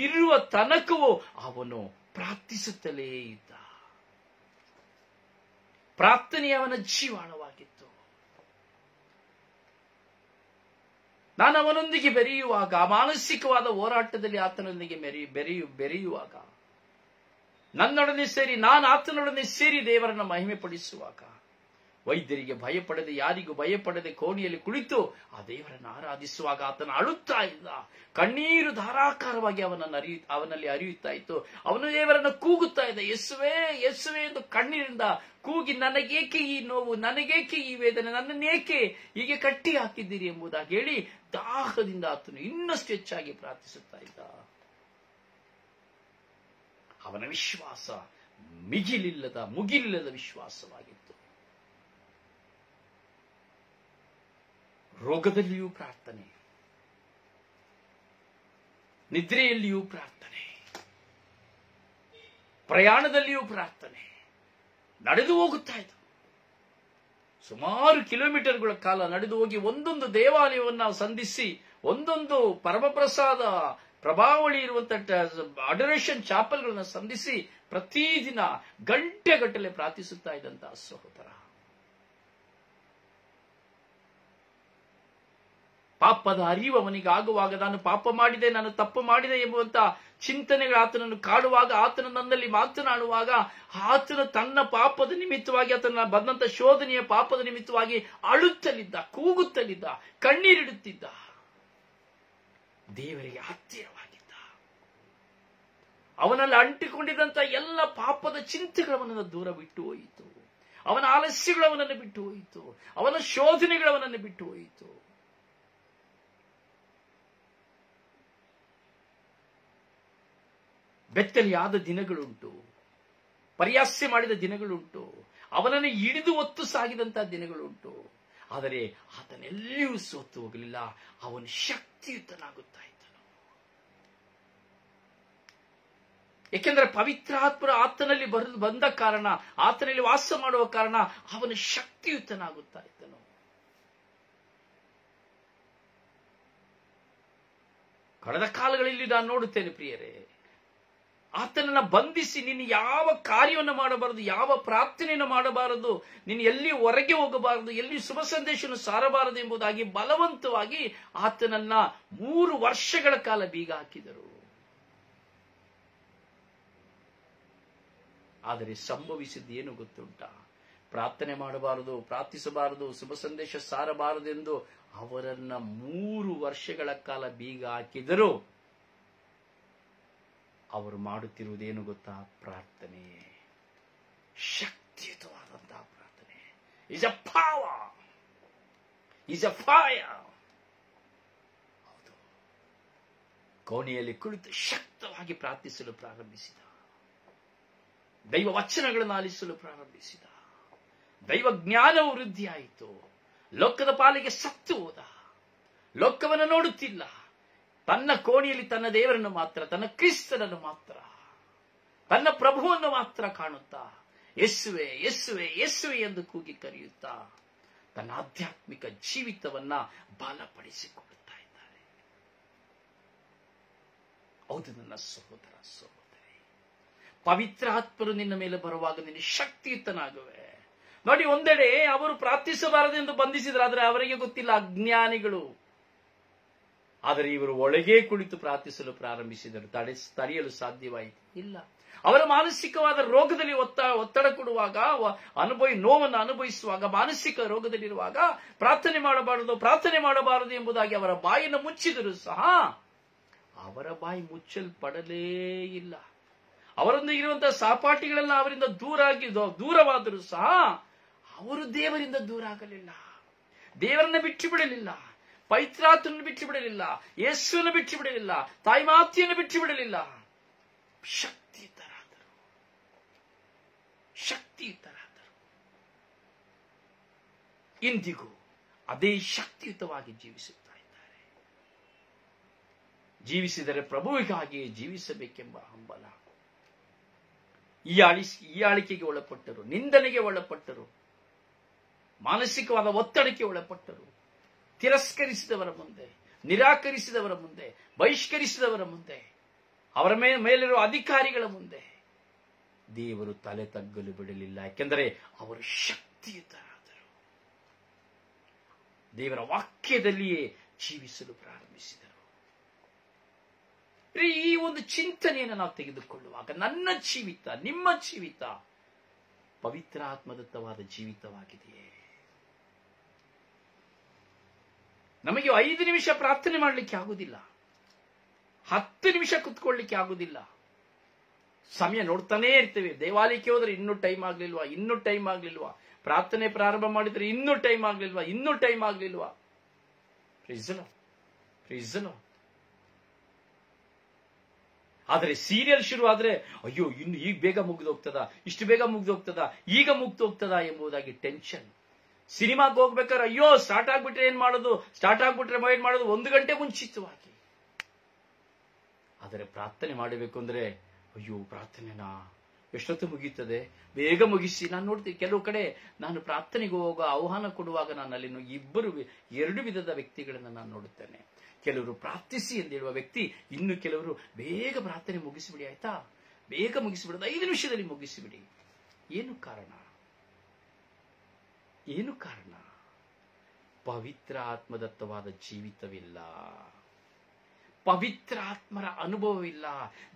ಇರುವ ತನಕವೂ ಅವನು ಪ್ರಾರ್ಥಿಸುತ್ತಲೇ ಇದ್ದ. ಪ್ರಾರ್ಥನೆ ಅವನ ಜೀವಾಳವಾಗಿತ್ತು. ನಾನು ಅವನೊಂದಿಗೆ ಬೆರೆಯುವಾಗ, ಮಾನಸಿಕವಾದ ಹೋರಾಟದಲ್ಲಿ ಆತನೊಂದಿಗೆ ಬೆರೆಯುವಾಗ, ನನ್ನೊಡನೆ ಸೇರಿ ನಾನು ಆತನೊಡನೆ ಸೇರಿ ದೇವರನ್ನ ಮಹಿಮೆ ಪಡಿಸುವಾಗ, ವೈದ್ಯರಿಗೆ ಭಯಪಡದೆ, ಯಾರಿಗೂ ಭಯಪಡದೆ ಕೋಣೆಯಲ್ಲಿ ಕುಳಿತು ಆ ದೇವರನ್ನು ಆರಾಧಿಸುವಾಗ ಆತನ ಅಳುತ್ತಾ ಇದ್ದ. ಕಣ್ಣೀರು ಧಾರಾಕಾರವಾಗಿ ಅವನಲ್ಲಿ ಹರಿಯುತ್ತಾ ಇತ್ತು. ಅವನು ದೇವರನ್ನು ಕೂಗುತ್ತಾ ಇದ್ದ, ಯೇಸುವೇ ಯೇಸುವೇ ಎಂದು ಕಣ್ಣೀರಿಂದ ಕೂಗಿ, ನನಗೇಕೆ ಈ ನೋವು, ನನಗೇಕೆ ಈ ವೇದನೆ, ನನ್ನನ್ನೇಕೆ ಹೀಗೆ ಕಟ್ಟಿ ಹಾಕಿದ್ದೀರಿ ಎಂಬುದಾಗಿ ಹೇಳಿ ದಾಹದಿಂದ ಆತನು ಇನ್ನಷ್ಟು ಹೆಚ್ಚಾಗಿ ಪ್ರಾರ್ಥಿಸುತ್ತಾ ಇದ್ದ. ಅವನ ವಿಶ್ವಾಸ ಮುಗಿಲಿಲ್ಲದ ವಿಶ್ವಾಸವಾಗಿತ್ತು. ರೋಗದಲ್ಲಿಯೂ ಪ್ರಾರ್ಥನೆ, ನಿದ್ರೆಯಲ್ಲಿಯೂ ಪ್ರಾರ್ಥನೆ, ಪ್ರಯಾಣದಲ್ಲಿಯೂ ಪ್ರಾರ್ಥನೆ. ನಡೆದು ಹೋಗುತ್ತಾ ಇದ್ದ. ಸುಮಾರು ಕಿಲೋಮೀಟರ್ಗಳ ಕಾಲ ನಡೆದು ಹೋಗಿ ಒಂದೊಂದು ದೇವಾಲಯವನ್ನು ಸಂಧಿಸಿ, ಒಂದೊಂದು ಪರಮಪ್ರಸಾದ ಪ್ರಭಾವಳಿ ಇರುವಂತಹ ಅಡೋರೇಷನ್ ಚಾಪಲ್ಗಳನ್ನ ಸಂಧಿಸಿ ಪ್ರತಿದಿನ ಗಂಟೆಗಟ್ಟಲೆ ಪ್ರಾರ್ಥಿಸುತ್ತಾ ಇದ್ದಂತಹ ಸಹೋದರ. ಪಾಪದ ಅರಿವು ಅವನಿಗೆ ಆಗುವಾಗ, ನಾನು ಪಾಪ ಮಾಡಿದೆ, ನಾನು ತಪ್ಪು ಮಾಡಿದೆ ಎಂಬುವಂತ ಚಿಂತನೆಗಳು ಆತನನ್ನು ಕಾಡುವಾಗ, ಆತನ ನನ್ನಲ್ಲಿ ಮಾತನಾಡುವಾಗ, ಆತನ ತನ್ನ ಪಾಪದ ನಿಮಿತ್ತವಾಗಿ, ಆತನ ಬಂದಂತ ಶೋಧನೆಯ ಪಾಪದ ನಿಮಿತ್ತವಾಗಿ ಅಳುತ್ತಲಿದ್ದ, ಕೂಗುತ್ತಲಿದ್ದ, ಕಣ್ಣೀರಿಡುತ್ತಿದ್ದ, ದೇವರಿಗೆ ಹತ್ತಿರವಾಗಿದ್ದ. ಅವನಲ್ಲಿ ಅಂಟಿಕೊಂಡಿದ್ದಂತ ಎಲ್ಲ ಪಾಪದ ಚಿಂತೆಗಳು ಅವನನ್ನು ದೂರ ಬಿಟ್ಟು ಹೋಯಿತು. ಅವನ ಆಲಸ್ಯಗಳು ಅವನನ್ನು ಬಿಟ್ಟು ಹೋಯಿತು. ಅವನ ಶೋಧನೆಗಳು ಅವನನ್ನು ಬಿಟ್ಟು ಹೋಯಿತು. ಬೆತ್ತಲೆಯಾದ ದಿನಗಳುಂಟು, ಪರಿಹಾಸ್ಯ ಮಾಡಿದ ದಿನಗಳುಂಟು, ಅವನನ್ನು ಹಿಡಿದು ಒತ್ತು ಸಾಗಿದಂತಹ ದಿನಗಳುಂಟು. ಆದರೆ ಆತನೆಲ್ಲಿಯೂ ಸೋತು ಹೋಗಲಿಲ್ಲ. ಅವನು ಶಕ್ತಿಯುತನಾಗುತ್ತಾ ಇದ್ದನು. ಏಕೆಂದರೆ ಪವಿತ್ರಾತ್ಮರು ಆತನಲ್ಲಿ ಬಂದ ಕಾರಣ, ಆತನಲ್ಲಿ ವಾಸ ಮಾಡುವ ಕಾರಣ ಅವನು ಶಕ್ತಿಯುತನಾಗುತ್ತಾ ಇದ್ದನು. ಕಳೆದ ಕಾಲಗಳಲ್ಲಿ ನಾನು ನೋಡುತ್ತೇನೆ ಪ್ರಿಯರೇ, ಆತನನ್ನ ಬಂಧಿಸಿ ನೀನು ಯಾವ ಕಾರ್ಯವನ್ನು ಮಾಡಬಾರದು, ಯಾವ ಪ್ರಾರ್ಥನೆಯನ್ನು ಮಾಡಬಾರದು, ನೀನು ಎಲ್ಲಿ ಹೊರಗೆ ಹೋಗಬಾರದು, ಎಲ್ಲಿ ಶುಭ ಸಂದೇಶವನ್ನು ಸಾರಬಾರದು ಎಂಬುದಾಗಿ ಬಲವಂತವಾಗಿ ಆತನನ್ನ 3 ವರ್ಷಗಳ ಕಾಲ ಬೀಗ ಹಾಕಿದರು. ಆದರೆ ಸಂಭವಿಸಿದ್ದು ಏನು ಗೊತ್ತುಂಟ? ಪ್ರಾರ್ಥನೆ ಮಾಡಬಾರದು, ಪ್ರಾರ್ಥಿಸಬಾರದು, ಶುಭ ಸಂದೇಶ ಸಾರಬಾರದೆಂದು ಅವರನ್ನ 3 ವರ್ಷಗಳ ಕಾಲ ಬೀಗ ಹಾಕಿದರು. ಅವರು ಮಾಡುತ್ತಿರುವುದೇನು ಗೊತ್ತಾ? ಪ್ರಾರ್ಥನೆ, ಶಕ್ತಿಯುತವಾದಂತಹ ಪ್ರಾರ್ಥನೆ. Is a power, is a fire. ಹೌದು, ಕೋಣೆಯಲ್ಲಿ ಕುಳಿತು ಶಕ್ತವಾಗಿ ಪ್ರಾರ್ಥಿಸಲು ಪ್ರಾರಂಭಿಸಿದ. ದೈವ ವಚನಗಳನ್ನು ಆಲಿಸಲು ಪ್ರಾರಂಭಿಸಿದ. ದೈವ ಜ್ಞಾನವು ವೃದ್ಧಿಯಾಯಿತು. ಲೋಕದ ಪಾಲಿಗೆ ಸತ್ತು ಹೋದ. ಲೋಕವನ್ನು ನೋಡುತ್ತಿಲ್ಲ. ತನ್ನ ಕೋಣೆಯಲ್ಲಿ ತನ್ನ ದೇವರನ್ನು ಮಾತ್ರ, ತನ್ನ ಕ್ರಿಸ್ತನನ್ನು ಮಾತ್ರ, ತನ್ನ ಪ್ರಭುವನ್ನು ಮಾತ್ರ ಕಾಣುತ್ತಾ ಯೇಸುವೆ ಯೇಸುವೆ ಯೇಸುವೆ ಎಂದು ಕೂಗಿ ಕರೆಯುತ್ತಾ ತನ್ನ ಆಧ್ಯಾತ್ಮಿಕ ಜೀವಿತವನ್ನ ಬಲಪಡಿಸಿಕೊಳ್ಳುತ್ತಾ ಇದ್ದಾರೆ. ಹೌದು ನನ್ನ ಸಹೋದರ ಸಹೋದರಿ, ಪವಿತ್ರಾತ್ಮರು ನಿನ್ನ ಮೇಲೆ ಬರುವಾಗ ನಿನ್ನ ಶಕ್ತಿಯುತನಾಗುವೆ. ನೋಡಿ, ಒಂದೆಡೆ ಅವರು ಪ್ರಾರ್ಥಿಸಬಾರದೆಂದು ಬಂಧಿಸಿದ್ರು, ಆದರೆ ಅವರಿಗೆ ಗೊತ್ತಿಲ್ಲ, ಅಜ್ಞಾನಿಗಳು. ಆದರೆ ಇವರು ಒಳಗೆ ಕುಳಿತು ಪ್ರಾರ್ಥಿಸಲು ಪ್ರಾರಂಭಿಸಿದರು. ತಡೆಯಲು ಸಾಧ್ಯವಾಯಿತು ಇಲ್ಲ. ಅವರ ಮಾನಸಿಕವಾದ ರೋಗದಲ್ಲಿ ಒತ್ತಡ ಕೊಡುವಾಗ, ನೋವನ್ನು ಅನುಭವಿಸುವಾಗ, ಮಾನಸಿಕ ರೋಗದಲ್ಲಿರುವಾಗ ಪ್ರಾರ್ಥನೆ ಮಾಡಬಾರದು ಎಂಬುದಾಗಿ ಅವರ ಬಾಯನ್ನು ಮುಚ್ಚಿದರೂ ಸಹ ಅವರ ಬಾಯಿ ಮುಚ್ಚಲ್ಪಡಲೇ ಇಲ್ಲ. ಅವರೊಂದಿಗಿರುವಂತಹ ಸಹಪಾಠಿಗಳೆಲ್ಲ ಅವರಿಂದ ದೂರವಾದರೂ ಸಹ ಅವರು ದೇವರಿಂದ ದೂರ ಆಗಲಿಲ್ಲ. ದೇವರನ್ನ ಬಿಟ್ಟು ಬಿಡಲಿಲ್ಲ, ಪವಿತ್ರಾತ್ಮನನ್ನು ಬಿಟ್ಟು ಬಿಡಲಿಲ್ಲ, ಯೇಸುವನ್ನು ಬಿಟ್ಟು ಬಿಡಲಿಲ್ಲ, ತಾಯಿ ಮಾತೆಯನ್ನು ಬಿಟ್ಟು ಬಿಡಲಿಲ್ಲ. ಶಕ್ತಿಯುತರಾದರು. ಇಂದಿಗೂ ಅದೇ ಶಕ್ತಿಯುತವಾಗಿ ಜೀವಿಸುತ್ತಾ ಇದ್ದಾರೆ. ಜೀವಿಸಿದರೆ ಪ್ರಭುವಿಗಾಗಿಯೇ ಜೀವಿಸಬೇಕೆಂಬ ಹಂಬಲ. ಈ ಆಳಿಕೆಗೆ ಒಳಪಟ್ಟರು, ನಿಂದನೆಗೆ ಒಳಪಟ್ಟರು, ಮಾನಸಿಕವಾದ ಒತ್ತಡಕ್ಕೆ ಒಳಪಟ್ಟರು. ತಿರಸ್ಕರಿಸಿದವರ ಮುಂದೆ, ನಿರಾಕರಿಸಿದವರ ಮುಂದೆ, ಬಹಿಷ್ಕರಿಸಿದವರ ಮುಂದೆ, ಅವರ ಮೇಲಿರುವ ಅಧಿಕಾರಿಗಳ ಮುಂದೆ ದೇವರು ತಲೆ ತಗ್ಗಲು ಬಿಡಲಿಲ್ಲ. ಯಾಕೆಂದರೆ ಅವರು ಶಕ್ತಿಯುತರಾದರು. ದೇವರ ವಾಕ್ಯದಲ್ಲಿಯೇ ಜೀವಿಸಲು ಪ್ರಾರಂಭಿಸಿದರು. ಈ ಒಂದು ಚಿಂತನೆಯನ್ನು ನಾವು ತೆಗೆದುಕೊಳ್ಳುವಾಗ ನನ್ನ ಜೀವಿತ, ನಿಮ್ಮ ಜೀವಿತ ಪವಿತ್ರಾತ್ಮದತ್ತವಾದ ಜೀವಿತವಾಗಿದೆಯೇ? ನಮಗೆ 5 ನಿಮಿಷ ಪ್ರಾರ್ಥನೆ ಮಾಡಲಿಕ್ಕೆ ಆಗುವುದಿಲ್ಲ, 10 ನಿಮಿಷ ಕುತ್ಕೊಳ್ಳಿಕ್ಕೆ ಆಗುವುದಿಲ್ಲ. ಸಮಯ ನೋಡ್ತಾನೇ ಇರ್ತೇವೆ. ದೇವಾಲಯಕ್ಕೆ ಹೋದ್ರೆ ಇನ್ನೂ ಟೈಮ್ ಆಗ್ಲಿಲ್ವಾ, ಪ್ರಾರ್ಥನೆ ಪ್ರಾರಂಭ ಮಾಡಿದ್ರೆ ಇನ್ನೂ ಟೈಮ್ ಆಗ್ಲಿಲ್ವಾ. ಆದರೆ ಸೀರಿಯಲ್ ಶುರು ಆದ್ರೆ ಅಯ್ಯೋ ಇನ್ನು ಈಗ ಬೇಗ ಮುಗ್ದೋಗ್ತದ, ಇಷ್ಟು ಬೇಗ ಮುಗ್ದೋಗ್ತದ, ಈಗ ಮುಗ್ದೋಗ್ತದ ಎಂಬುದಾಗಿ ಟೆನ್ಷನ್. ಸಿನಿಮಾಗೆ ಹೋಗ್ಬೇಕಾದ್ರೆ ಅಯ್ಯೋ ಸ್ಟಾರ್ಟ್ ಆಗ್ಬಿಟ್ರೆ ಏನ್ ಮಾಡೋದು, ಸ್ಟಾರ್ಟ್ ಆಗ್ಬಿಟ್ರೆ ಏನ್ ಮಾಡೋದು, 1 ಗಂಟೆ ಮುಂಚಿತವಾಗಿ. ಆದರೆ ಪ್ರಾರ್ಥನೆ ಮಾಡಬೇಕು ಅಂದ್ರೆ ಅಯ್ಯೋ ಪ್ರಾರ್ಥನೆನಾ ಎಷ್ಟೊತ್ತು ಮುಗೀತದೆ, ಬೇಗ ಮುಗಿಸಿ. ನಾನು ನೋಡ್ತೀನಿ ಕೆಲವು ಕಡೆ ನಾನು ಪ್ರಾರ್ಥನೆಗೆ ಹೋಗುವಾಗ ಆಹ್ವಾನ ಕೊಡುವಾಗ ನಾನು ಅಲ್ಲಿ 2 ವಿಧದ ವ್ಯಕ್ತಿಗಳನ್ನು ನಾನು ನೋಡುತ್ತೇನೆ. ಕೆಲವರು ಪ್ರಾರ್ಥಿಸಿ ಎಂದು ಹೇಳುವ ವ್ಯಕ್ತಿ, ಇನ್ನು ಕೆಲವರು ಬೇಗ ಪ್ರಾರ್ಥನೆ ಮುಗಿಸಿಬಿಡಿ, ಆಯ್ತಾ, ಬೇಗ ಮುಗಿಸಿಬಿಡೋದು, 5 ನಿಮಿಷದಲ್ಲಿ ಮುಗಿಸಿಬಿಡಿ. ಏನು ಕಾರಣ? ಪವಿತ್ರ ಆತ್ಮದತ್ತವಾದ ಜೀವಿತವಿಲ್ಲ, ಪವಿತ್ರ ಆತ್ಮರ ಅನುಭವವಿಲ್ಲ,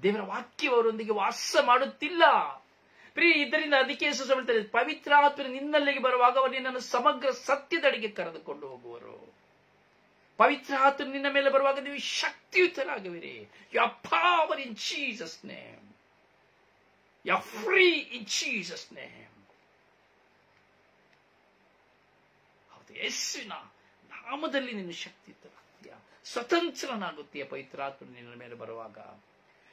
ದೇವರ ವಾಕ್ಯವರೊಂದಿಗೆ ವಾಸ ಮಾಡುತ್ತಿಲ್ಲ. ಇದರಿಂದ ಅದಕ್ಕೆ ಹೇಳ್ತಾರೆ, ಪವಿತ್ರ ಆತ್ಮ ನಿನ್ನಲ್ಲಿಗೆ ಬರುವಾಗ ಅವರು ನಿನ್ನನ್ನು ಸಮಗ್ರ ಸತ್ಯದಡಿಗೆ ಕರೆದುಕೊಂಡು ಹೋಗುವರು. ಪವಿತ್ರ ಆತ್ಮ ನಿನ್ನ ಮೇಲೆ ಬರುವಾಗ ನೀವು ಶಕ್ತಿಯುತರಾಗುವಿರಿ. You are power in Jesus name, you are free in Jesus name. ಯೇಸುವಿನ ನಾಮದಲ್ಲಿ ನಿನ್ನ ಶಕ್ತಿಯುತರಾಗ್ತೀಯ, ಸ್ವತಂತ್ರನಾಗುತ್ತೀಯ. ಪವಿತ್ರಾತ್ಮ ನಿನ್ನ ಮೇಲೆ ಬರುವಾಗ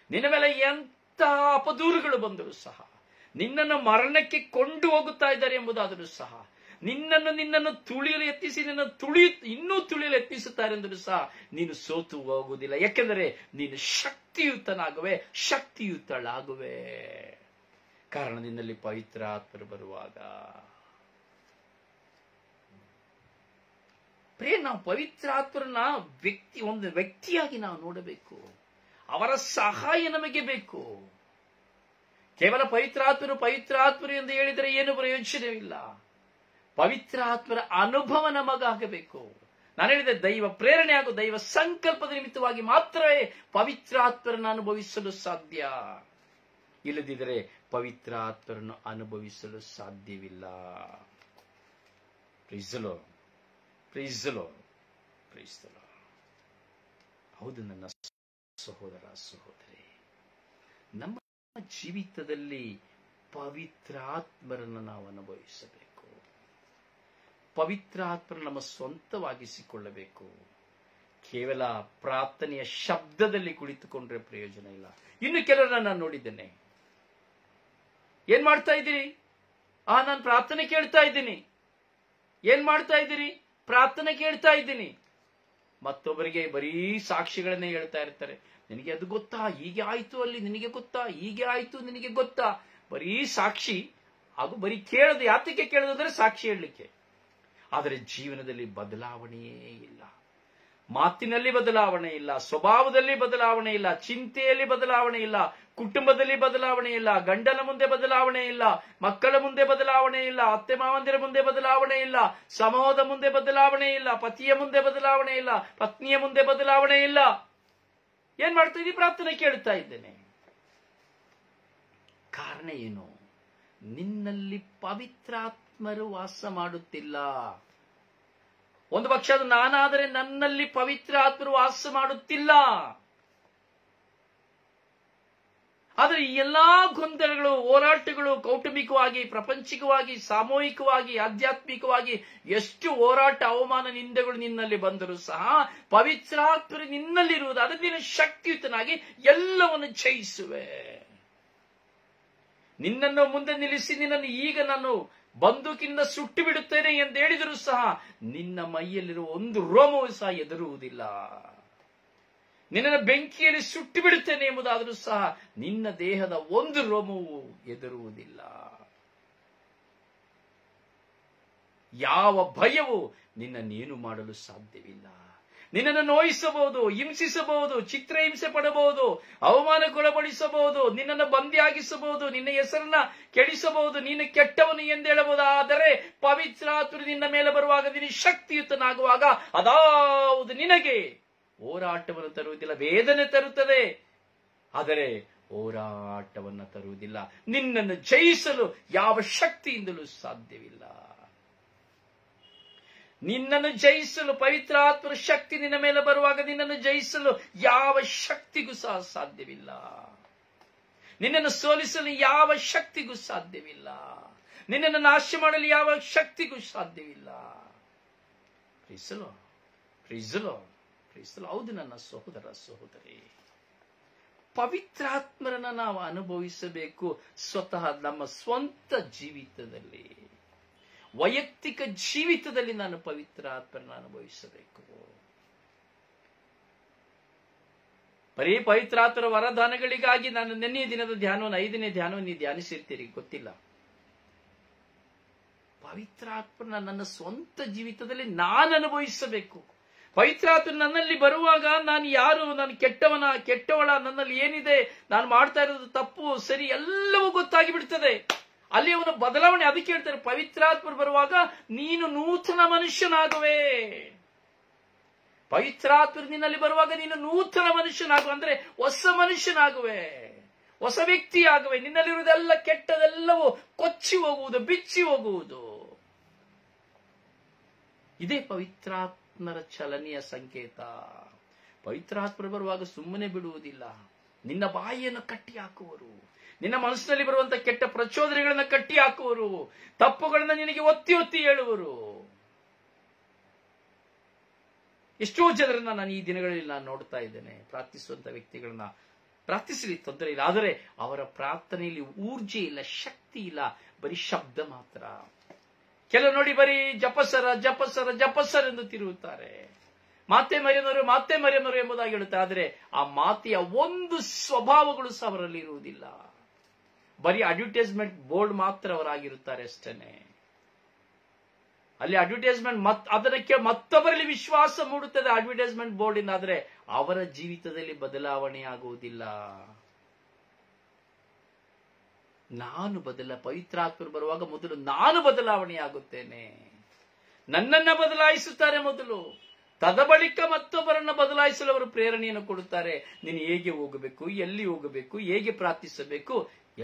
ನಿನ್ನ ಮೇಲೆ ಎಂತ ಅಪದೂರುಗಳು ಬಂದರೂ ಸಹ, ನಿನ್ನನ್ನು ಮರಣಕ್ಕೆ ಕೊಂಡು ಹೋಗುತ್ತಾ ಇದ್ದಾರೆ ಎಂಬುದಾದರೂ ಸಹ, ನಿನ್ನನ್ನು ತುಳಿಯಲು ಎತ್ತಿಸಿ ಇನ್ನೂ ತುಳಿಯಲು ಎತ್ತಿಸುತ್ತಾರೆ ಎಂದರೂ ಸಹ ನೀನು ಸೋತು ಹೋಗುವುದಿಲ್ಲ. ಯಾಕೆಂದರೆ ನೀನು ಶಕ್ತಿಯುತನಾಗುವೆ, ಶಕ್ತಿಯುತಳಾಗುವೆ. ಕಾರಣ ನಿನ್ನಲ್ಲಿ ಪವಿತ್ರ ಆತ್ಮರು ಬರುವಾಗ. ನಾವು ಪವಿತ್ರಾತ್ಮರನ್ನ ಒಂದು ವ್ಯಕ್ತಿಯಾಗಿ ನಾವು ನೋಡಬೇಕು. ಅವರ ಸಹಾಯ ನಮಗೆ ಬೇಕು. ಕೇವಲ ಪವಿತ್ರಾತ್ಮರು ಎಂದು ಹೇಳಿದರೆ ಏನು ಪ್ರಯೋಜನವಿಲ್ಲ. ಪವಿತ್ರಾತ್ಮರ ಅನುಭವ ನಮಗಾಗಬೇಕು. ನಾನು ಹೇಳಿದೆ, ದೈವ ಪ್ರೇರಣೆ ಹಾಗೂ ದೈವ ಸಂಕಲ್ಪದ ನಿಮಿತ್ತವಾಗಿ ಮಾತ್ರವೇ ಪವಿತ್ರಾತ್ಮರನ್ನು ಅನುಭವಿಸಲು ಸಾಧ್ಯ. ಇಲ್ಲದಿದ್ದರೆ ಪವಿತ್ರಾತ್ಮರನ್ನು ಅನುಭವಿಸಲು ಸಾಧ್ಯವಿಲ್ಲ. ಹೌದು ನನ್ನ ಸಹೋದರ ಸಹೋದರಿ, ನಮ್ಮ ಜೀವಿತದಲ್ಲಿ ಪವಿತ್ರಾತ್ಮರನ್ನು ನಾವು ಅನುಭವಿಸಬೇಕು. ಪವಿತ್ರಾತ್ಮರ ನಮ್ಮ ಸ್ವಂತವಾಗಿಸಿಕೊಳ್ಳಬೇಕು. ಕೇವಲ ಪ್ರಾರ್ಥನೆಯ ಶಬ್ದದಲ್ಲಿ ಕುಳಿತುಕೊಂಡ್ರೆ ಪ್ರಯೋಜನ ಇಲ್ಲ. ಇನ್ನು ಕೆಲವರನ್ನ ನಾನು ನೋಡಿದ್ದೇನೆ, ಏನ್ ಮಾಡ್ತಾ ಇದ್ದೀರಿ? ನಾನು ಪ್ರಾರ್ಥನೆ ಕೇಳ್ತಾ ಇದ್ದೀನಿ. ಏನ್ ಮಾಡ್ತಾ ಇದ್ದೀರಿ? ಪ್ರಾರ್ಥನೆ ಕೇಳ್ತಾ ಇದ್ದೀನಿ. ಮತ್ತೊಬ್ಬರಿಗೆ ಬರೀ ಸಾಕ್ಷಿಗಳನ್ನೇ ಹೇಳ್ತಾ ಇರ್ತಾರೆ. ನಿನಗೆ ಅದು ಗೊತ್ತಾ, ಹೀಗೆ ಆಯ್ತು ಅಲ್ಲಿ, ನಿನಗೆ ಗೊತ್ತಾ, ಹೀಗೆ ಆಯ್ತು, ನಿನಗೆ ಗೊತ್ತಾ. ಬರೀ ಸಾಕ್ಷಿ, ಹಾಗೂ ಬರೀ ಕೇಳೋದು. ಯಾತಕ್ಕೆ ಕೇಳೋದಂದ್ರೆ ಸಾಕ್ಷಿ ಹೇಳಲಿಕ್ಕೆ. ಆದರೆ ಜೀವನದಲ್ಲಿ ಬದಲಾವಣೆಯೇ ಇಲ್ಲ. ಮಾತಿನಲ್ಲಿ ಬದಲಾವಣೆ ಇಲ್ಲ, ಸ್ವಭಾವದಲ್ಲಿ ಬದಲಾವಣೆ ಇಲ್ಲ, ಚಿಂತೆಯಲ್ಲಿ ಬದಲಾವಣೆ ಇಲ್ಲ, ಕುಟುಂಬದಲ್ಲಿ ಬದಲಾವಣೆ ಇಲ್ಲ, ಗಂಡನ ಮುಂದೆ ಬದಲಾವಣೆ ಇಲ್ಲ, ಮಕ್ಕಳ ಮುಂದೆ ಬದಲಾವಣೆ ಇಲ್ಲ, ಅತ್ತೆ ಮಾವಂದಿರ ಮುಂದೆ ಬದಲಾವಣೆ ಇಲ್ಲ, ಸಮೂಹದ ಮುಂದೆ ಬದಲಾವಣೆ ಇಲ್ಲ, ಪತಿಯ ಮುಂದೆ ಬದಲಾವಣೆ ಇಲ್ಲ, ಪತ್ನಿಯ ಮುಂದೆ ಬದಲಾವಣೆ ಇಲ್ಲ. ಏನ್ ಮಾಡ್ತಾ ಇದ್ದೀನಿ? ಪ್ರಾರ್ಥನೆ ಕೇಳ್ತಾ ಇದ್ದೇನೆ. ಕಾರಣ ಏನು? ನಿನ್ನಲ್ಲಿ ಪವಿತ್ರಾತ್ಮರು ವಾಸ ಮಾಡುತ್ತಿಲ್ಲ. ಒಂದು ಪಕ್ಷ ಅದು ನಾನಾದರೆ ನನ್ನಲ್ಲಿ ಪವಿತ್ರ ಆತ್ಮರು ವಾಸ ಮಾಡುತ್ತಿಲ್ಲ. ಆದರೆ ಈ ಎಲ್ಲಾ ಗೊಂದಲಗಳು, ಹೋರಾಟಗಳು ಕೌಟುಂಬಿಕವಾಗಿ, ಪ್ರಪಂಚಿಕವಾಗಿ, ಸಾಮೂಹಿಕವಾಗಿ, ಆಧ್ಯಾತ್ಮಿಕವಾಗಿ ಎಷ್ಟು ಹೋರಾಟ, ಅವಮಾನ, ನಿಂದೆಗಳು ನಿನ್ನಲ್ಲಿ ಬಂದರೂ ಸಹ ಪವಿತ್ರಾತ್ಮರು ನಿನ್ನಲ್ಲಿರುವುದು, ಅದಕ್ಕೆ ನೀನು ಶಕ್ತಿಯುತನಾಗಿ ಎಲ್ಲವನ್ನು ಜಯಿಸುವೆ. ನಿನ್ನನ್ನು ಮುಂದೆ ನಿಲ್ಲಿಸಿ ನಿನ್ನನ್ನು ಈಗ ನಾನು ಬಂದೂಕಿನಿಂದ ಸುಟ್ಟು ಬಿಡುತ್ತೇನೆ ಎಂದು ಹೇಳಿದರೂ ಸಹ ನಿನ್ನ ಮೈಯಲ್ಲಿರುವ ಒಂದು ರೋಮವೂ ಸಹ ಎದುರುವುದಿಲ್ಲ. ನಿನ್ನನ್ನು ಬೆಂಕಿಯಲ್ಲಿ ಸುಟ್ಟು ಬಿಡುತ್ತೇನೆ ಎಂಬುದಾದರೂ ಸಹ ನಿನ್ನ ದೇಹದ ಒಂದು ರೋಮವು ಎದುರುವುದಿಲ್ಲ. ಯಾವ ಭಯವು ನಿನ್ನನ್ನೇನು ಮಾಡಲು ಸಾಧ್ಯವಿಲ್ಲ. ನಿನ್ನನ್ನು ನೋಯಿಸಬಹುದು, ಹಿಂಸಿಸಬಹುದು, ಚಿತ್ರಹಿಂಸೆ ಪಡಬಹುದು, ಅವಮಾನಕ್ಕೊಳಪಡಿಸಬಹುದು, ನಿನ್ನನ್ನು ಬಂದಿಯಾಗಿಸಬಹುದು, ನಿನ್ನ ಹೆಸರನ್ನ ಕೆಡಿಸಬಹುದು, ನೀನು ಕೆಟ್ಟವನು ಎಂದೇಳಬಹುದು. ಆದರೆ ಪವಿತ್ರಾತ್ಮರು ನಿನ್ನ ಮೇಲೆ ಬರುವಾಗ, ನೀನು ಶಕ್ತಿಯುತನಾಗುವಾಗ ಅದಾವುದು ನಿನಗೆ ಹೋರಾಟವನ್ನು ತರುವುದಿಲ್ಲ, ವೇದನೆ ತರುತ್ತದೆ, ಆದರೆ ಹೋರಾಟವನ್ನು ತರುವುದಿಲ್ಲ. ನಿನ್ನನ್ನು ಜಯಿಸಲು ಯಾವ ಶಕ್ತಿಯಿಂದಲೂ ಸಾಧ್ಯವಿಲ್ಲ. ನಿನ್ನನ್ನು ಜಯಿಸಲು ಪವಿತ್ರಾತ್ಮರ ಶಕ್ತಿ ನಿನ್ನ ಮೇಲೆ ಬರುವಾಗ ನಿನ್ನನ್ನು ಜಯಿಸಲು ಯಾವ ಶಕ್ತಿಗೂ ಸಹ ಸಾಧ್ಯವಿಲ್ಲ. ನಿನ್ನನ್ನು ಸೋಲಿಸಲು ಯಾವ ಶಕ್ತಿಗೂ ಸಾಧ್ಯವಿಲ್ಲ. ನಿನ್ನನ್ನು ನಾಶ ಮಾಡಲು ಯಾವ ಶಕ್ತಿಗೂ ಸಾಧ್ಯವಿಲ್ಲ. ಪ್ರೀಸಲು ಹೌದು ನನ್ನ ಸಹೋದರ ಸಹೋದರಿ, ಪವಿತ್ರಾತ್ಮರನ್ನ ನಾವು ಅನುಭವಿಸಬೇಕು. ಸ್ವತಃ ನಮ್ಮ ಸ್ವಂತ ಜೀವಿತದಲ್ಲಿ, ವೈಯಕ್ತಿಕ ಜೀವಿತದಲ್ಲಿ ನಾನು ಪವಿತ್ರಾತ್ಮರನ್ನ ಅನುಭವಿಸಬೇಕು. ಬರೀ ಪವಿತ್ರಾತ್ಮರ ವರದಾನಗಳಿಗಾಗಿ ನಾನು ನೆನ್ನೆಯ ದಿನದ ಧ್ಯಾನವನ್ನು 5ನೇ ಧ್ಯಾನವನ್ನು ನೀವು ಧ್ಯಾನಿಸಿರ್ತೀರಿ, ಗೊತ್ತಿಲ್ಲ. ಪವಿತ್ರಾತ್ಮರನ್ನ ನನ್ನ ಸ್ವಂತ ಜೀವಿತದಲ್ಲಿ ನಾನು ಅನುಭವಿಸಬೇಕು. ಪವಿತ್ರಾತ್ಮ ನನ್ನಲ್ಲಿ ಬರುವಾಗ ನಾನು ಯಾರು, ನಾನು ಕೆಟ್ಟವಳ, ನನ್ನಲ್ಲಿ ಏನಿದೆ, ನಾನು ಮಾಡ್ತಾ ಇರೋದು ತಪ್ಪು ಸರಿ ಎಲ್ಲವೂ ಗೊತ್ತಾಗಿ ಬಿಡ್ತದೆ. ಅಲ್ಲಿ ಅವನ ಬದಲಾವಣೆ. ಅದಕ್ಕೆ ಹೇಳ್ತಾರೆ, ಪವಿತ್ರಾತ್ಮರು ಬರುವಾಗ ನೀನು ನೂತನ ಮನುಷ್ಯನಾಗುವೆ. ಪವಿತ್ರಾತ್ಮರು ನಿನ್ನಲ್ಲಿ ಬರುವಾಗ ನೀನು ನೂತನ ಮನುಷ್ಯನಾಗುವ, ಅಂದ್ರೆ ಹೊಸ ಮನುಷ್ಯನಾಗುವೆ, ಹೊಸ ವ್ಯಕ್ತಿಯಾಗುವೆ. ನಿನ್ನಲ್ಲಿರುವುದೆಲ್ಲ ಕೆಟ್ಟದೆಲ್ಲವೂ ಕೊಚ್ಚಿ ಹೋಗುವುದು, ಬಿಚ್ಚಿ ಹೋಗುವುದು. ಇದೇ ಪವಿತ್ರಾತ್ಮರ ಚಲನೆಯ ಸಂಕೇತ. ಪವಿತ್ರಾತ್ಮರು ಬರುವಾಗ ಸುಮ್ಮನೆ ಬಿಡುವುದಿಲ್ಲ, ನಿನ್ನ ಬಾಯಿಯನ್ನು ಕಟ್ಟಿ ಹಾಕುವರು, ನಿನ್ನ ಮನಸ್ಸಿನಲ್ಲಿ ಬರುವಂತಹ ಕೆಟ್ಟ ಪ್ರಚೋದನೆಗಳನ್ನ ಕಟ್ಟಿ ಹಾಕುವರು, ತಪ್ಪುಗಳನ್ನ ನಿನಗೆ ಒತ್ತಿ ಒತ್ತಿ ಹೇಳುವರು. ಎಷ್ಟೋ ಜನರನ್ನ ನಾನು ಈ ದಿನಗಳಲ್ಲಿ ನಾನು ನೋಡ್ತಾ ಇದ್ದೇನೆ, ಪ್ರಾರ್ಥಿಸುವಂತ ವ್ಯಕ್ತಿಗಳನ್ನ. ಪ್ರಾರ್ಥಿಸಲಿ, ತೊಂದರೆ ಇಲ್ಲ, ಆದರೆ ಅವರ ಪ್ರಾರ್ಥನೆಯಲ್ಲಿ ಊರ್ಜೆ ಇಲ್ಲ, ಶಕ್ತಿ ಇಲ್ಲ, ಬರೀ ಶಬ್ದ ಮಾತ್ರ. ಕೆಲವು ನೋಡಿ ಬರೀ ಜಪಸರ ಎಂದು ತಿರುಗುತ್ತಾರೆ. ಮಾತೆ ಮರಿಯಮರು ಎಂಬುದಾಗಿ ಹೇಳುತ್ತಾರೆ. ಆದರೆ ಆ ಮಾತೆಯ ಒಂದು ಸ್ವಭಾವಗಳು ಸಹ ಅವರಲ್ಲಿ ಇರುವುದಿಲ್ಲ. ಬರೀ ಅಡ್ವರ್ಟೈಸ್ಮೆಂಟ್ ಬೋರ್ಡ್ ಮಾತ್ರ ಅವರಾಗಿರುತ್ತಾರೆ ಅಷ್ಟೇನೆ. ಅಲ್ಲಿ ಅಡ್ವರ್ಟೈಸ್ಮೆಂಟ್ ಅದಕ್ಕೆ ಮತ್ತೊಬ್ಬರಲ್ಲಿ ವಿಶ್ವಾಸ ಮೂಡುತ್ತದೆ ಅಡ್ವರ್ಟೈಸ್ಮೆಂಟ್ ಬೋರ್ಡ್ ಇಂದ, ಆದರೆ ಅವರ ಜೀವಿತದಲ್ಲಿ ಬದಲಾವಣೆ ಆಗುವುದಿಲ್ಲ. ಪವಿತ್ರಾತ್ಮರು ಬರುವಾಗ ಮೊದಲು ನಾನು ಬದಲಾವಣೆ ಆಗುತ್ತೇನೆ. ನನ್ನನ್ನ ಬದಲಾಯಿಸುತ್ತಾರೆ ಮೊದಲು, ತದಬಳಿಕ ಮತ್ತೊಬ್ಬರನ್ನ ಬದಲಾಯಿಸಲು ಅವರು ಪ್ರೇರಣೆಯನ್ನು ಕೊಡುತ್ತಾರೆ. ನೀನು ಹೇಗೆ ಹೋಗಬೇಕು, ಎಲ್ಲಿ ಹೋಗಬೇಕು, ಹೇಗೆ ಪ್ರಾರ್ಥಿಸಬೇಕು,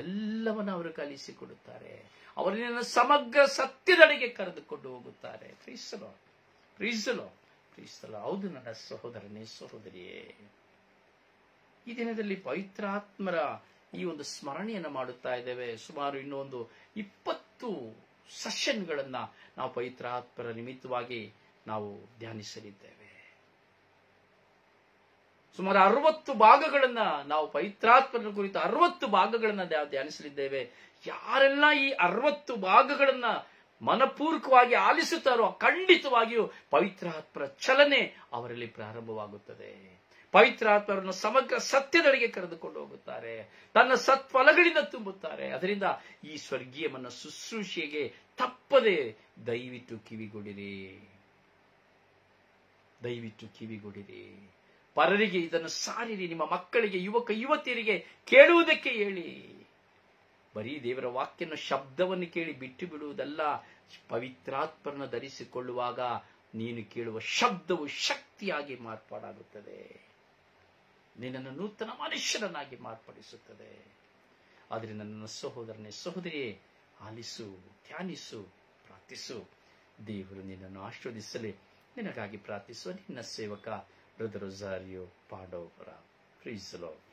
ಎಲ್ಲವನ್ನ ಅವರು ಕಲಿಸಿಕೊಡುತ್ತಾರೆ. ಅವರು ನಿನ್ನ ಸಮಗ್ರ ಸತ್ಯದಡೆಗೆ ಕರೆದುಕೊಂಡು ಹೋಗುತ್ತಾರೆ. ಪ್ರೀಸಲೋ. ಹೌದು ನನ್ನ ಸಹೋದರನೇ, ಸಹೋದರಿಯೇ, ಈ ದಿನದಲ್ಲಿ ಪವಿತ್ರಾತ್ಮರ ಈ ಒಂದು ಸ್ಮರಣೆಯನ್ನು ಮಾಡುತ್ತಾ ಇದ್ದೇವೆ. ಸುಮಾರು ಇನ್ನೊಂದು 20 ಸೆಷನ್ಗಳನ್ನ ನಾವು ಪವಿತ್ರಾತ್ಮರ ನಿಮಿತ್ತವಾಗಿ ನಾವು ಧ್ಯಾನಿಸಲಿದ್ದೇವೆ. ಸುಮಾರು 60 ಭಾಗಗಳನ್ನ ನಾವು ಪವಿತ್ರಾತ್ಮರ ಕುರಿತು 60 ಭಾಗಗಳನ್ನ ಧ್ಯಾನಿಸಲಿದ್ದೇವೆ. ಯಾರೆಲ್ಲ ಈ 60 ಭಾಗಗಳನ್ನ ಮನಪೂರ್ವಕವಾಗಿ ಆಲಿಸುತ್ತಾರೋ ಖಂಡಿತವಾಗಿಯೂ ಪವಿತ್ರಾತ್ಮರ ಚಲನೆ ಅವರಲ್ಲಿ ಪ್ರಾರಂಭವಾಗುತ್ತದೆ. ಪವಿತ್ರಾತ್ಮರನ್ನು ಸಮಗ್ರ ಸತ್ಯದೊಳಗೆ ಕರೆದುಕೊಂಡು ಹೋಗುತ್ತಾರೆ, ತನ್ನ ಸತ್ಫಲಗಳಿಂದ ತುಂಬುತ್ತಾರೆ. ಅದರಿಂದ ಈ ಸ್ವರ್ಗೀಯ ಮನ್ನ ಶುಶ್ರೂಷೆಗೆ ತಪ್ಪದೆ ದಯವಿಟ್ಟು ಕಿವಿಗೊಡಿರಿ. ಪರರಿಗೆ ಇದನ್ನು ಸಾರಿರಿ, ನಿಮ್ಮ ಮಕ್ಕಳಿಗೆ, ಯುವಕ ಯುವತಿಯರಿಗೆ ಕೇಳುವುದಕ್ಕೆ ಹೇಳಿ. ಬರೀ ದೇವರ ವಾಕ್ಯನ ಶಬ್ದವನ್ನು ಕೇಳಿ ಬಿಟ್ಟು ಬಿಡುವುದಲ್ಲ. ಪವಿತ್ರಾತ್ಮರನ್ನು ಧರಿಸಿಕೊಳ್ಳುವಾಗ ನೀನು ಕೇಳುವ ಶಬ್ದವು ಶಕ್ತಿಯಾಗಿ ಮಾರ್ಪಾಡಾಗುತ್ತದೆ, ನಿನ್ನನ್ನು ನೂತನ ಮನುಷ್ಯರನ್ನಾಗಿ ಮಾರ್ಪಡಿಸುತ್ತದೆ. ಆದ್ದರಿಂದ ನನ್ನ ಸಹೋದರನೇ, ಸಹೋದರಿಯೇ, ಆಲಿಸು, ಧ್ಯಾನಿಸು, ಪ್ರಾರ್ಥಿಸು. ದೇವರು ನಿನ್ನನ್ನು ಆಶೀರ್ವದಿಸಲಿ. ನಿನಗಾಗಿ ಪ್ರಾರ್ಥಿಸುವ ನಿನ್ನ ಸೇವಕ brother Rosario Pandavapura. Praise the Lord.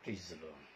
Praise the lord.